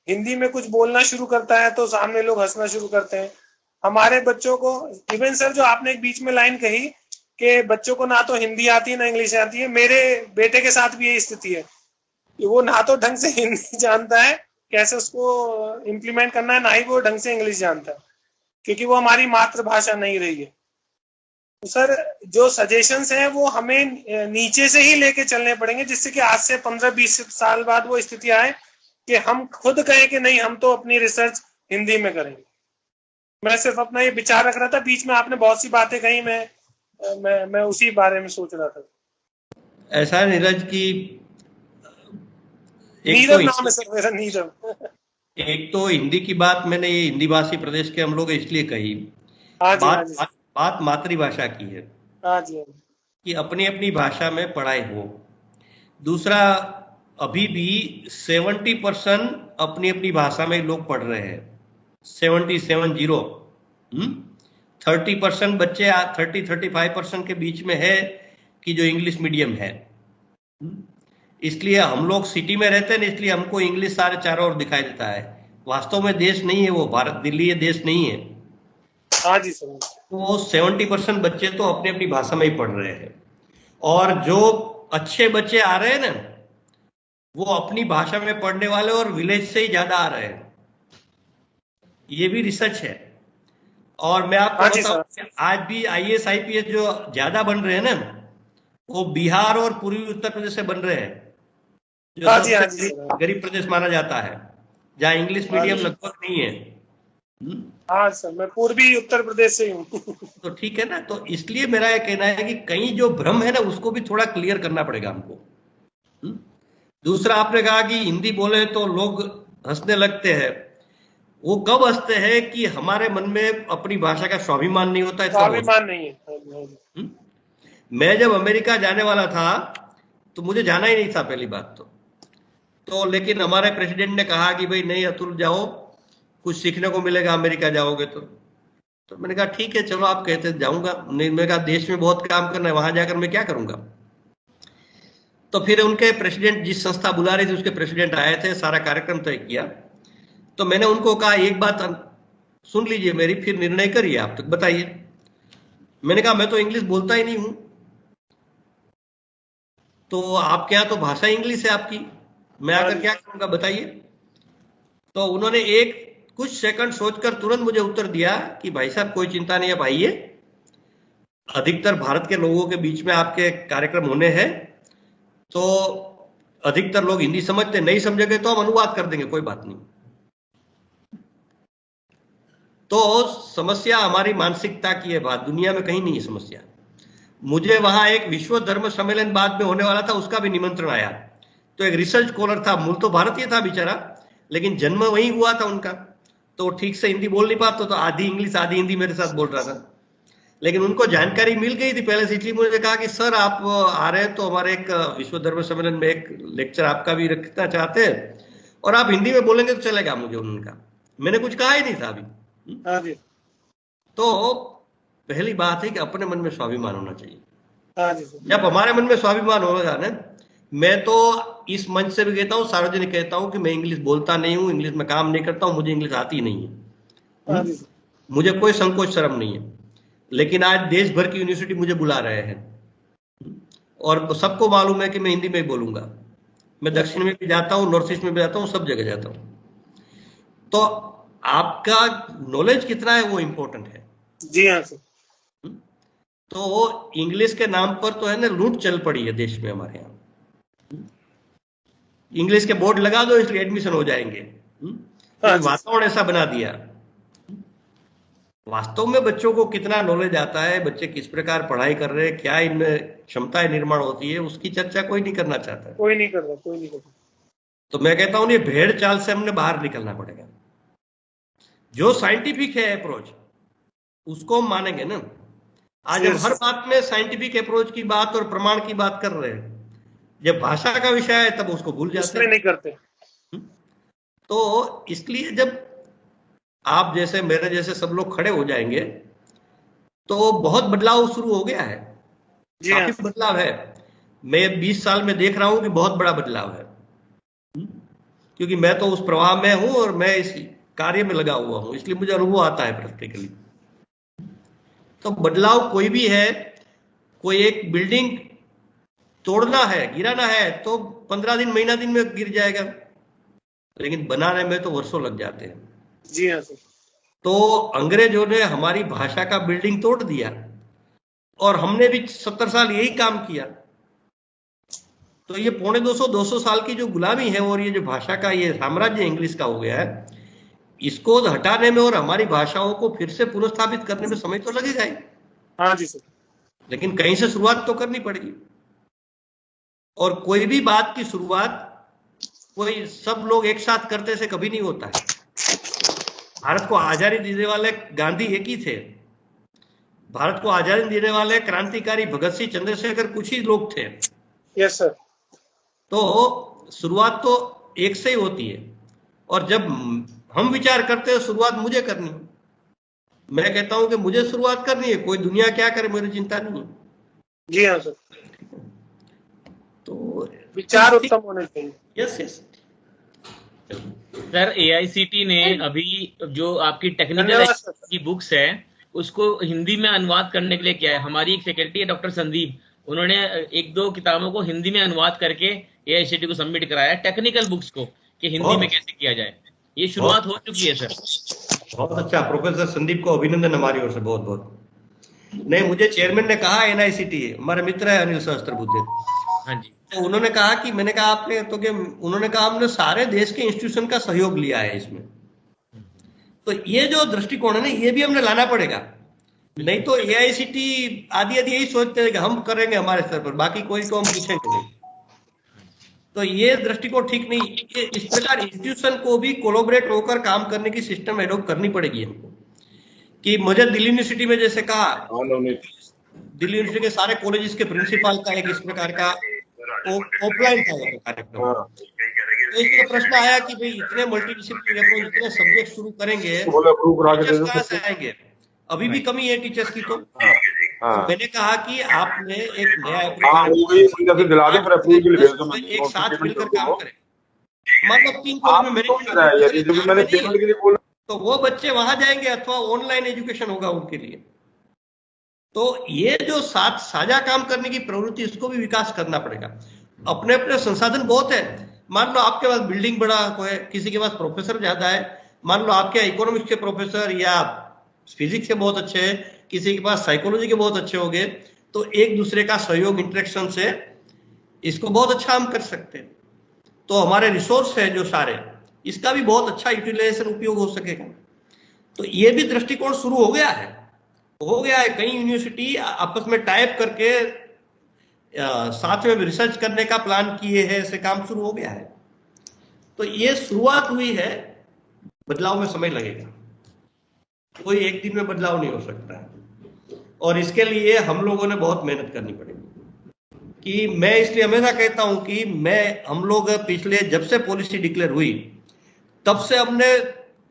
हिंदी में कुछ बोलना शुरू करता है तो सामने लोग हंसना शुरू करते हैं। हमारे बच्चों को, इवन सर जो आपने एक बीच में लाइन कही कि बच्चों को ना तो हिंदी आती है ना इंग्लिश आती है, मेरे बेटे के साथ भी यही स्थिति है कि वो ना तो ढंग से हिंदी जानता है, कैसे उसको इम्प्लीमेंट करना है, ना ही वो ढंग से इंग्लिश जानता है, क्योंकि वो हमारी मातृभाषा नहीं रही है। तो सर जो सजेशंस हैं वो हमें नीचे से ही लेके चलने पड़ेंगे, जिससे कि आज से 15-20 साल बाद वो स्थिति आए कि हम खुद कहें कि नहीं, हम तो अपनी रिसर्च हिंदी में करेंगे। मैं सिर्फ अपना ये विचार रख रहा था, बीच में आपने बहुत सी बातें कही, मैं उसी बारे में सोच रहा था। ऐसा है नीरज की, नीरव नाम है सर मेरा, नीरव। एक तो हिंदी की बात मैंने ये हिंदी भाषी प्रदेश के हम लोग इसलिए कही, बात मातृभाषा की है कि अपनी अपनी भाषा में पढ़ाई हो। दूसरा, अभी भी 70% अपनी अपनी भाषा में लोग पढ़ रहे हैं, 70 30% बच्चे 30-35% के बीच में है कि जो इंग्लिश मीडियम है। इसलिए हम लोग सिटी में रहते हैं, इसलिए हमको इंग्लिश सारे चारों ओर दिखाई देता है। वास्तव में देश नहीं है वो, भारत, दिल्ली ये देश नहीं है। हाँ जी सर। तो 70% बच्चे तो अपनी अपनी भाषा में ही पढ़ रहे हैं, और जो अच्छे बच्चे आ रहे हैं ना, वो अपनी भाषा में पढ़ने वाले और विलेज से ही ज्यादा आ रहे हैं। ये भी रिसर्च है। और मैं आपको बताऊं, आज भी IAS IPS जो ज्यादा बन रहे हैं ना, वो बिहार और पूर्वी उत्तर प्रदेश से बन रहे हैं, जो सबसे गरीब प्रदेश माना जाता है, जहाँ इंग्लिश मीडियम लगभग नहीं है। हाँ सर, मैं पूर्वी उत्तर प्रदेश से हूँ। तो ठीक है ना, तो इसलिए मेरा यह कहना है कि कहीं जो भ्रम है ना, उसको भी थोड़ा क्लियर करना पड़ेगा हमको। दूसरा, आपने कहा कि हिंदी बोले तो लोग हंसने लगते हैं। वो कब हंसते हैं कि हमारे मन में अपनी भाषा का स्वाभिमान नहीं होता है। स्वाभिमान नहीं है। मैं जब अमेरिका जाने वाला था तो मुझे जाना ही नहीं था पहली बात तो लेकिन हमारे प्रेसिडेंट ने कहा कि भाई नहीं अतुल जाओ, कुछ सीखने को मिलेगा अमेरिका जाओगे तो मैंने कहा ठीक है चलो, आप कहते जाऊंगा। नहीं, मैंने कहा देश में बहुत काम करना है, वहां जाकर मैं क्या करूंगा। तो फिर उनके प्रेसिडेंट, जिस संस्था बुला रही थी उसके प्रेसिडेंट आए थे, सारा कार्यक्रम तय किया। तो मैंने उनको कहा एक बात सुन लीजिए मेरी, फिर निर्णय करिए, आप तक बताइए। मैंने कहा मैं तो इंग्लिश बोलता ही नहीं हूं, तो आपके यहाँ तो भाषा इंग्लिश है आपकी, मैं आकर क्या करूंगा बताइए। तो उन्होंने कुछ सेकंड सोचकर तुरंत मुझे उत्तर दिया कि भाई साहब कोई चिंता नहीं है, भाई अधिकतर भारत के लोगों के बीच में आपके कार्यक्रम होने हैं, तो अधिकतर लोग हिंदी समझते, नहीं समझेंगे तो हम अनुवाद कर देंगे, कोई बात नहीं। तो समस्या हमारी मानसिकता की है, बात दुनिया में कहीं नहीं है समस्या। मुझे वहां एक विश्व धर्म सम्मेलन बाद में होने वाला था, उसका भी निमंत्रण आया, तो एक रिसर्च स्कॉलर था, मूल तो भारतीय था बेचारा, लेकिन जन्म वहीं हुआ था उनका, तो ठीक से हिंदी बोल नहीं पाता, तो आधी इंग्लिश आधी हिंदी मेरे साथ बोल रहा था। लेकिन उनको जानकारी मिल गई थी पहले से, इसलिए मुझे कहा कि सर आप आ रहे हैं तो हमारे एक विश्व धर्म सम्मेलन में एक लेक्चर आपका भी रखना चाहते हैं, और आप हिंदी में बोलेंगे तो चलेगा मुझे। उन्होंने कहा, मैंने कुछ कहा ही नहीं था अभी। तो पहली बात है कि अपने मन में स्वाभिमान होना चाहिए। जब हमारे मन में स्वाभिमान होगा ना, मैं तो इस मंच से भी कहता हूँ, सार्वजनिक कहता हूँ कि मैं इंग्लिश बोलता नहीं हूँ, इंग्लिश में काम नहीं करता हूँ, मुझे इंग्लिश आती नहीं है, मुझे कोई संकोच शर्म नहीं है। लेकिन आज देश भर की यूनिवर्सिटी मुझे बुला रहे हैं, और सबको मालूम है कि मैं हिंदी में ही बोलूंगा। मैं दक्षिण में भी जाता हूँ, नॉर्थ ईस्ट में भी जाता हूँ, सब जगह जाता हूँ। तो आपका नॉलेज कितना है वो इंपॉर्टेंट है। जी हाँ सर। तो इंग्लिश के नाम पर तो है ना लूट चल पड़ी है देश में हमारे यहाँ। इंग्लिश के बोर्ड लगा दो इसलिए एडमिशन हो जाएंगे, वातावरण ऐसा बना दिया। वास्तव में बच्चों को कितना नॉलेज आता है, बच्चे किस प्रकार पढ़ाई कर रहे हैं, क्या इनमें क्षमताएं निर्माण होती है, उसकी चर्चा कोई नहीं करना चाहता। कोई नहीं कर रहा। तो मैं कहता हूं ये भेड़ चाल से हमने बाहर निकलना पड़ेगा। जो साइंटिफिक है अप्रोच उसको हम मानेंगे ना। आज हम हर बात में साइंटिफिक अप्रोच की बात और प्रमाण की बात कर रहे हैं, जब भाषा का विषय है तब उसको भूल जाते हैं, नहीं करते। तो इसलिए जब आप जैसे मेरे जैसे सब लोग खड़े हो जाएंगे तो बहुत बदलाव शुरू हो गया है, काफी बदलाव है। मैं 20 साल में देख रहा हूं कि बहुत बड़ा बदलाव है, क्योंकि मैं तो उस प्रवाह में हूं और मैं इस कार्य में लगा हुआ हूं, इसलिए मुझे अनुभव आता है प्रैक्टिकली। तो बदलाव कोई भी है, कोई एक बिल्डिंग तोड़ना है, गिराना है तो 15 दिन महीना दिन में गिर जाएगा, लेकिन बनाने में तो वर्षों लग जाते हैं। जी हाँ सर। तो अंग्रेजों ने हमारी भाषा का बिल्डिंग तोड़ दिया और हमने भी 70 साल यही काम किया। तो ये 250 साल की जो गुलामी है और ये जो भाषा का ये साम्राज्य इंग्लिश का हो गया है, इसको हटाने में और हमारी भाषाओं को फिर से पुनर्स्थापित करने में समय तो लगेगा ही। हाँ जी सर। लेकिन कहीं से शुरुआत तो करनी पड़ेगी, और कोई भी बात की शुरुआत कोई सब लोग एक साथ करते से कभी नहीं होता है। भारत को आजादी देने वाले गांधी एक ही थे, भारत को आजादी देने वाले क्रांतिकारी भगत सिंह, चंद्रशेखर कुछ ही लोग थे। Yes sir. तो शुरुआत तो एक से ही होती है, और जब हम विचार करते हैं शुरुआत मुझे करनी है, मैं कहता हूं कि मुझे शुरुआत करनी है, कोई दुनिया क्या करे मेरी चिंता नहीं है। जी हाँ सर। तो विचार उत्तम होने चाहिए। यस यस सर, AICT ने अभी जो आपकी टेक्निकल की बुक्स है उसको हिंदी में अनुवाद करने के लिए किया है। हमारी एक फैकल्टी है डॉक्टर संदीप, उन्होंने 1-2 किताबों को हिंदी में अनुवाद करके AICT को सबमिट कराया, टेक्निकल बुक्स को, कि हिंदी में कैसे किया जाए। ये शुरुआत हो चुकी है सर। बहुत अच्छा, प्रोफेसर संदीप को अभिनंदन हमारी ओर से बहुत बहुत। नहीं, मुझे चेयरमैन ने कहा NICT हमारे मित्र है अनिल सहस्त्रबुद्धे, हाँ जी, तो उन्होंने कहा कि मैंने कहा आपने तो कि उन्होंने कहा हमने सारे देश के इंस्टीट्यूशन का सहयोग लिया है इसमें। तो ये जो दृष्टिकोण है ना, ये भी हमने लाना पड़ेगा, नहीं तो AICT आदि यही सोचते हैं कि हम करेंगे हमारे स्तर पर, बाकी कोई को हम पूछेंगे नहीं। तो ये दृष्टिकोण ठीक नहीं। इस प्रकार इंस्टीट्यूशन को भी कोलैबोरेट होकर काम करने की सिस्टम एडॉप्ट करनी पड़ेगी हमको। कि मुझे दिल्ली यूनिवर्सिटी में जैसे कहा, दिल्ली यूनिवर्सिटी के सारे कॉलेजेस के प्रिंसिपल का एक इस प्रकार का ऑफलाइन था कार्यक्रम। तो इसमें प्रश्न आया कि भाई इतने मल्टीडिसिप्लिनरी अप्रोच, इतने सब्जेक्ट शुरू करेंगे, टीचर्स कहाँ से आएंगे? अभी भी कमी है टीचर्स की। तो मैंने कहा कि आपने एक नया एक साथ मिलकर काम करें, मतलब 3 कॉलेज में मैनेजमेंट, तो वो बच्चे वहां जाएंगे अथवा ऑनलाइन एजुकेशन होगा उनके लिए। तो ये जो साथ साझा काम करने की प्रवृत्ति, इसको भी विकास करना पड़ेगा। अपने अपने संसाधन बहुत है, मान लो आपके पास बिल्डिंग बड़ा है, किसी के पास प्रोफेसर ज्यादा है, मान लो आपके इकोनॉमिक्स के प्रोफेसर या फिजिक्स के बहुत अच्छे हैं, किसी के पास साइकोलॉजी के बहुत अच्छे हो गए, तो एक दूसरे का सहयोग, इंटरेक्शन से इसको बहुत अच्छा हम कर सकते हैं। तो हमारे रिसोर्स है जो सारे, इसका भी बहुत अच्छा यूटिलाइजेशन, उपयोग हो सकेगा। तो ये भी दृष्टिकोण शुरू हो गया है कई यूनिवर्सिटी आपस में टाइप करके साथ में रिसर्च करने का प्लान किए हैं, ऐसे काम शुरू हो गया है। तो ये शुरुआत हुई है, बदलाव में समय लगेगा, कोई एक दिन में बदलाव नहीं हो सकता है। और इसके लिए हम लोगों ने बहुत मेहनत करनी पड़ेगी। कि मैं इसलिए हमेशा कहता हूं कि हम लोग पिछले जब से पॉलिसी डिक्लेयर हुई तब से हमने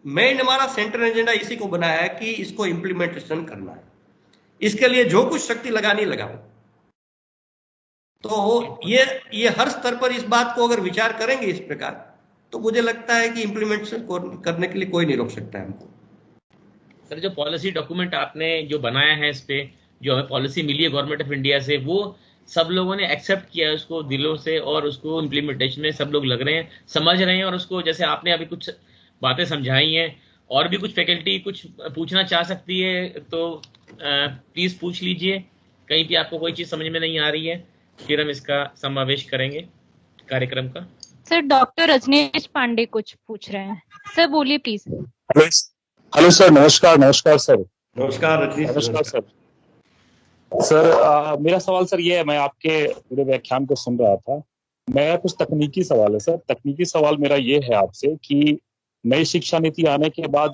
मेन हमारा सेंट्रल एजेंडा इसी को बनाया है कि इसको इम्प्लीमेंटेशन करना है। इसके लिए जो कुछ शक्ति लगानी लगाओ। तो ये हर स्तर पर इस बात को अगर विचार करेंगे इस प्रकार, तो मुझे लगता है कि इम्प्लीमेंटेशन करने के लिए कोई नहीं रोक सकता है हमको। सर, जो पॉलिसी डॉक्यूमेंट आपने जो बनाया है, इस पे जो हमें पॉलिसी मिली है गवर्नमेंट ऑफ इंडिया से, वो सब लोगों ने एक्सेप्ट किया है उसको दिलों से, और उसको इम्प्लीमेंटेशन में सब लोग लग रहे हैं, समझ रहे हैं। और उसको जैसे आपने अभी कुछ बातें समझाई हैं, और भी कुछ फैकल्टी कुछ पूछना चाह सकती है तो प्लीज पूछ लीजिए। कहीं भी आपको कोई चीज समझ में नहीं आ रही है, फिर हम इसका समावेश करेंगे कार्यक्रम का। सर, डॉक्टर रजनीश पांडे कुछ पूछ रहे हैं। सर बोलिए प्लीज। हेलो सर, नमस्कार। नमस्कार सर। नमस्कार रजनीश। नमस्कार सर। सर मेरा सवाल सर ये है, मैं आपके पूरे व्याख्यान को सुन रहा था। मेरा कुछ तकनीकी सवाल है सर। तकनीकी सवाल मेरा ये है आपसे कि नई शिक्षा नीति आने के बाद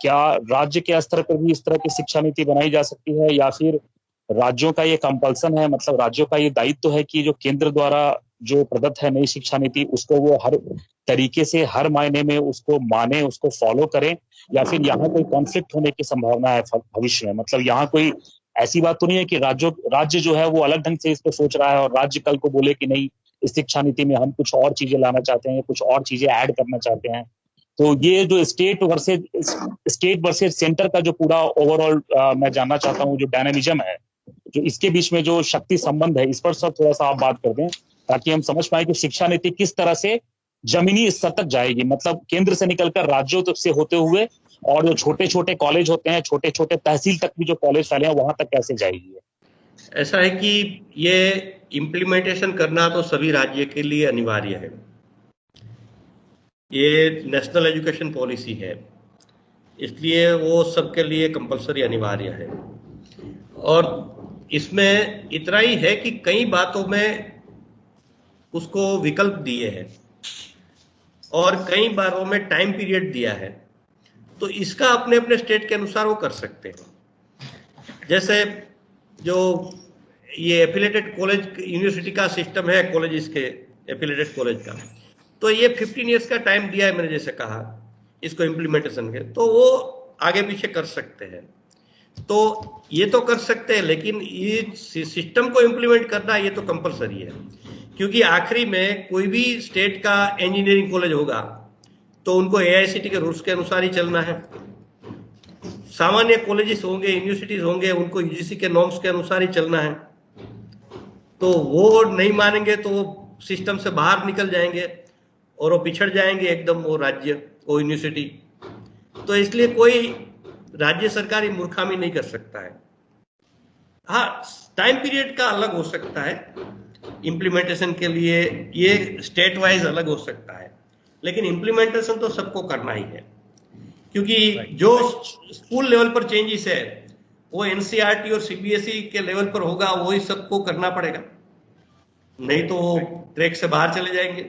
क्या राज्य के स्तर पर भी इस तरह की शिक्षा नीति बनाई जा सकती है, या फिर राज्यों का ये कंपल्सन है, मतलब राज्यों का ये दायित्व है कि जो केंद्र द्वारा जो प्रदत्त है नई शिक्षा नीति, उसको वो हर तरीके से हर मायने में उसको माने, उसको फॉलो करें, या फिर यहाँ कोई कॉन्फ्लिक्ट होने की संभावना है भविष्य में? मतलब यहाँ कोई ऐसी बात तो नहीं है कि राज्य जो है वो अलग ढंग से इस पर सोच रहा है और राज्य कल को बोले कि नहीं, इस शिक्षा नीति में हम कुछ और चीजें लाना चाहते हैं, कुछ और चीजें ऐड करना चाहते हैं। तो ये जो स्टेट वर्सेज सेंटर का जो पूरा ओवरऑल मैं जानना चाहता हूँ, जो डायनामिज्म है, जो इसके बीच में जो शक्ति संबंध है, इस पर सब थोड़ा सा आप बात कर दें, ताकि हम समझ पाए कि शिक्षा नीति किस तरह से जमीनी स्तर तक जाएगी, मतलब केंद्र से निकलकर राज्यों तक से होते हुए, और जो छोटे छोटे कॉलेज होते हैं, छोटे छोटे तहसील तक भी जो कॉलेज फैले हैं, वहां तक कैसे जाएगी। ऐसा है कि ये इम्प्लीमेंटेशन करना तो सभी राज्य के लिए अनिवार्य है। ये नेशनल एजुकेशन पॉलिसी है, इसलिए वो सबके लिए कंपलसरी अनिवार्य है। और इसमें इतना ही है कि कई बातों में उसको विकल्प दिए हैं और कई बारों में टाइम पीरियड दिया है, तो इसका अपने अपने स्टेट के अनुसार वो कर सकते हैं। जैसे जो ये एफिलेटेड कॉलेज यूनिवर्सिटी का सिस्टम है, कॉलेज के एफिलेटेड कॉलेज का, तो ये 15 इयर्स का टाइम दिया है, मैंने जैसे कहा इसको इम्प्लीमेंटेशन के, तो वो आगे पीछे कर सकते हैं। तो ये तो कर सकते हैं, लेकिन ये सिस्टम को इम्प्लीमेंट करना ये तो कंपलसरी है, क्योंकि आखिरी में कोई भी स्टेट का इंजीनियरिंग कॉलेज होगा तो उनको AICTE के रूल्स के अनुसार ही चलना है। सामान्य कॉलेजेस होंगे, यूनिवर्सिटीज होंगे, उनको UGC के नॉर्म्स के अनुसार ही चलना है। तो वो नहीं मानेंगे तो वो सिस्टम से बाहर निकल जाएंगे और वो पिछड़ जाएंगे एकदम, वो राज्य, वो यूनिवर्सिटी। तो इसलिए कोई राज्य सरकारी मूर्खामी नहीं कर सकता है। हाँ, टाइम पीरियड का अलग हो सकता है इम्प्लीमेंटेशन के लिए, ये स्टेट वाइज अलग हो सकता है, लेकिन इम्प्लीमेंटेशन तो सबको करना ही है, क्योंकि जो स्कूल लेवल पर चेंजेस है वो NCERT और CBSE के लेवल पर होगा, वो ही सबको करना पड़ेगा, नहीं तो वो ट्रैक से बाहर चले जाएंगे।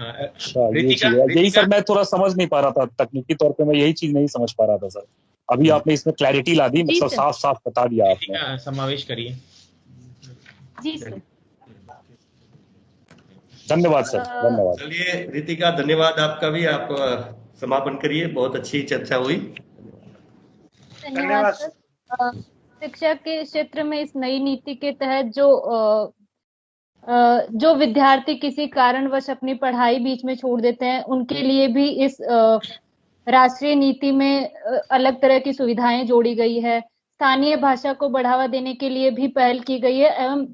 अच्छा, यही सर मैं थोड़ा समझ नहीं पा रहा था, तकनीकी तौर पे मैं यही चीज नहीं समझ पा रहा था सर। अभी आपने इसमें क्लैरिटी ला दी, मतलब साफ साफ बता दिया आपने। समावेश करिए। जी सर, धन्यवाद सर, धन्यवाद। चलिए रितिका, धन्यवाद आपका भी, आप समापन करिए, बहुत अच्छी चर्चा हुई। धन्यवाद सर। शिक्षा के क्षेत्र में इस नई नीति के तहत जो विद्यार्थी किसी कारणवश अपनी पढ़ाई बीच में छोड़ देते हैं, उनके लिए भी इस राष्ट्रीय नीति में अलग तरह की सुविधाएं जोड़ी गई है। स्थानीय भाषा को बढ़ावा देने के लिए भी पहल की गई है एवं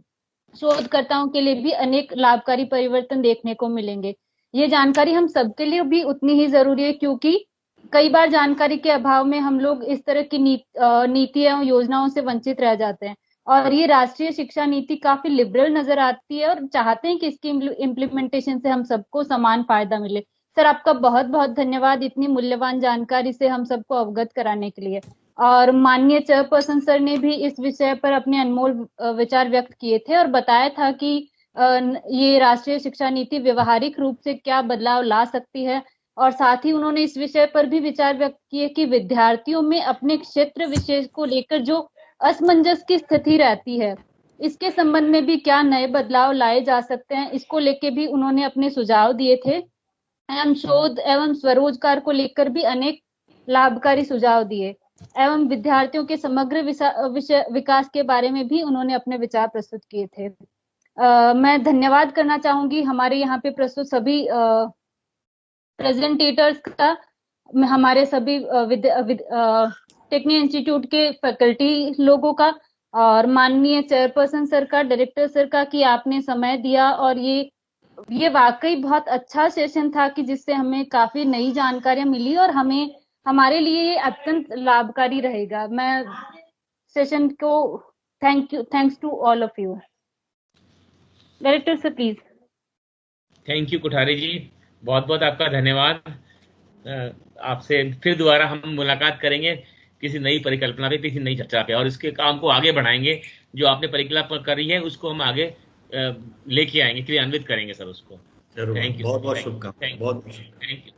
शोधकर्ताओं के लिए भी अनेक लाभकारी परिवर्तन देखने को मिलेंगे। ये जानकारी हम सबके लिए भी उतनी ही जरूरी है, क्योंकि कई बार जानकारी के अभाव में हम लोग इस तरह की नीतियों योजनाओं से वंचित रह जाते हैं। और ये राष्ट्रीय शिक्षा नीति काफी लिबरल नजर आती है और चाहते हैं कि इसकी इम्प्लीमेंटेशन से हम सबको समान फायदा मिले। सर, आपका बहुत बहुत धन्यवाद इतनी मूल्यवान जानकारी से हम सबको अवगत कराने के लिए। और माननीय चेयरपर्सन सर ने भी इस विषय पर अपने अनमोल विचार व्यक्त किए थे और बताया था कि ये राष्ट्रीय शिक्षा नीति व्यवहारिक रूप से क्या बदलाव ला सकती है, और साथ ही उन्होंने इस विषय पर भी विचार व्यक्त किए कि विद्यार्थियों में अपने क्षेत्र विशेष को लेकर जो असमंजस की स्थिति रहती है, इसके संबंध में भी क्या नए बदलाव लाए जा सकते हैं, इसको लेकर भी उन्होंने अपने सुझाव दिए थे। एवं शोध एवं स्वरोजगार को लेकर भी अनेक लाभकारी सुझाव दिए एवं विद्यार्थियों के समग्र विकास के बारे में भी उन्होंने अपने विचार प्रस्तुत किए थे। मैं धन्यवाद करना चाहूंगी हमारे यहाँ पे प्रस्तुत सभी प्रेजेंटेटर्स का, हमारे सभी टेक्निकल इंस्टीट्यूट के फैकल्टी लोगों का, और माननीय चेयरपर्सन सर का, डायरेक्टर सर का, कि आपने समय दिया। और ये वाकई बहुत अच्छा सेशन था कि जिससे हमें काफी नई जानकारियां मिली और हमारे लिए ये अत्यंत लाभकारी रहेगा। मैं सेशन को thanks to all of you. Director sir please. Thank you Kothari ji, बहुत बहुत आपका धन्यवाद। आपसे फिर दोबारा हम मुलाकात करेंगे किसी नई परिकल्पना पे, किसी नई चर्चा पे, और इसके काम को आगे बढ़ाएंगे। जो आपने परिकल्पना करी है उसको हम आगे लेके आएंगे, क्रियान्वित करेंगे सर उसको। जरूर। थैंक यू, बहुत बहुत शुभकामनाएं। Thank you.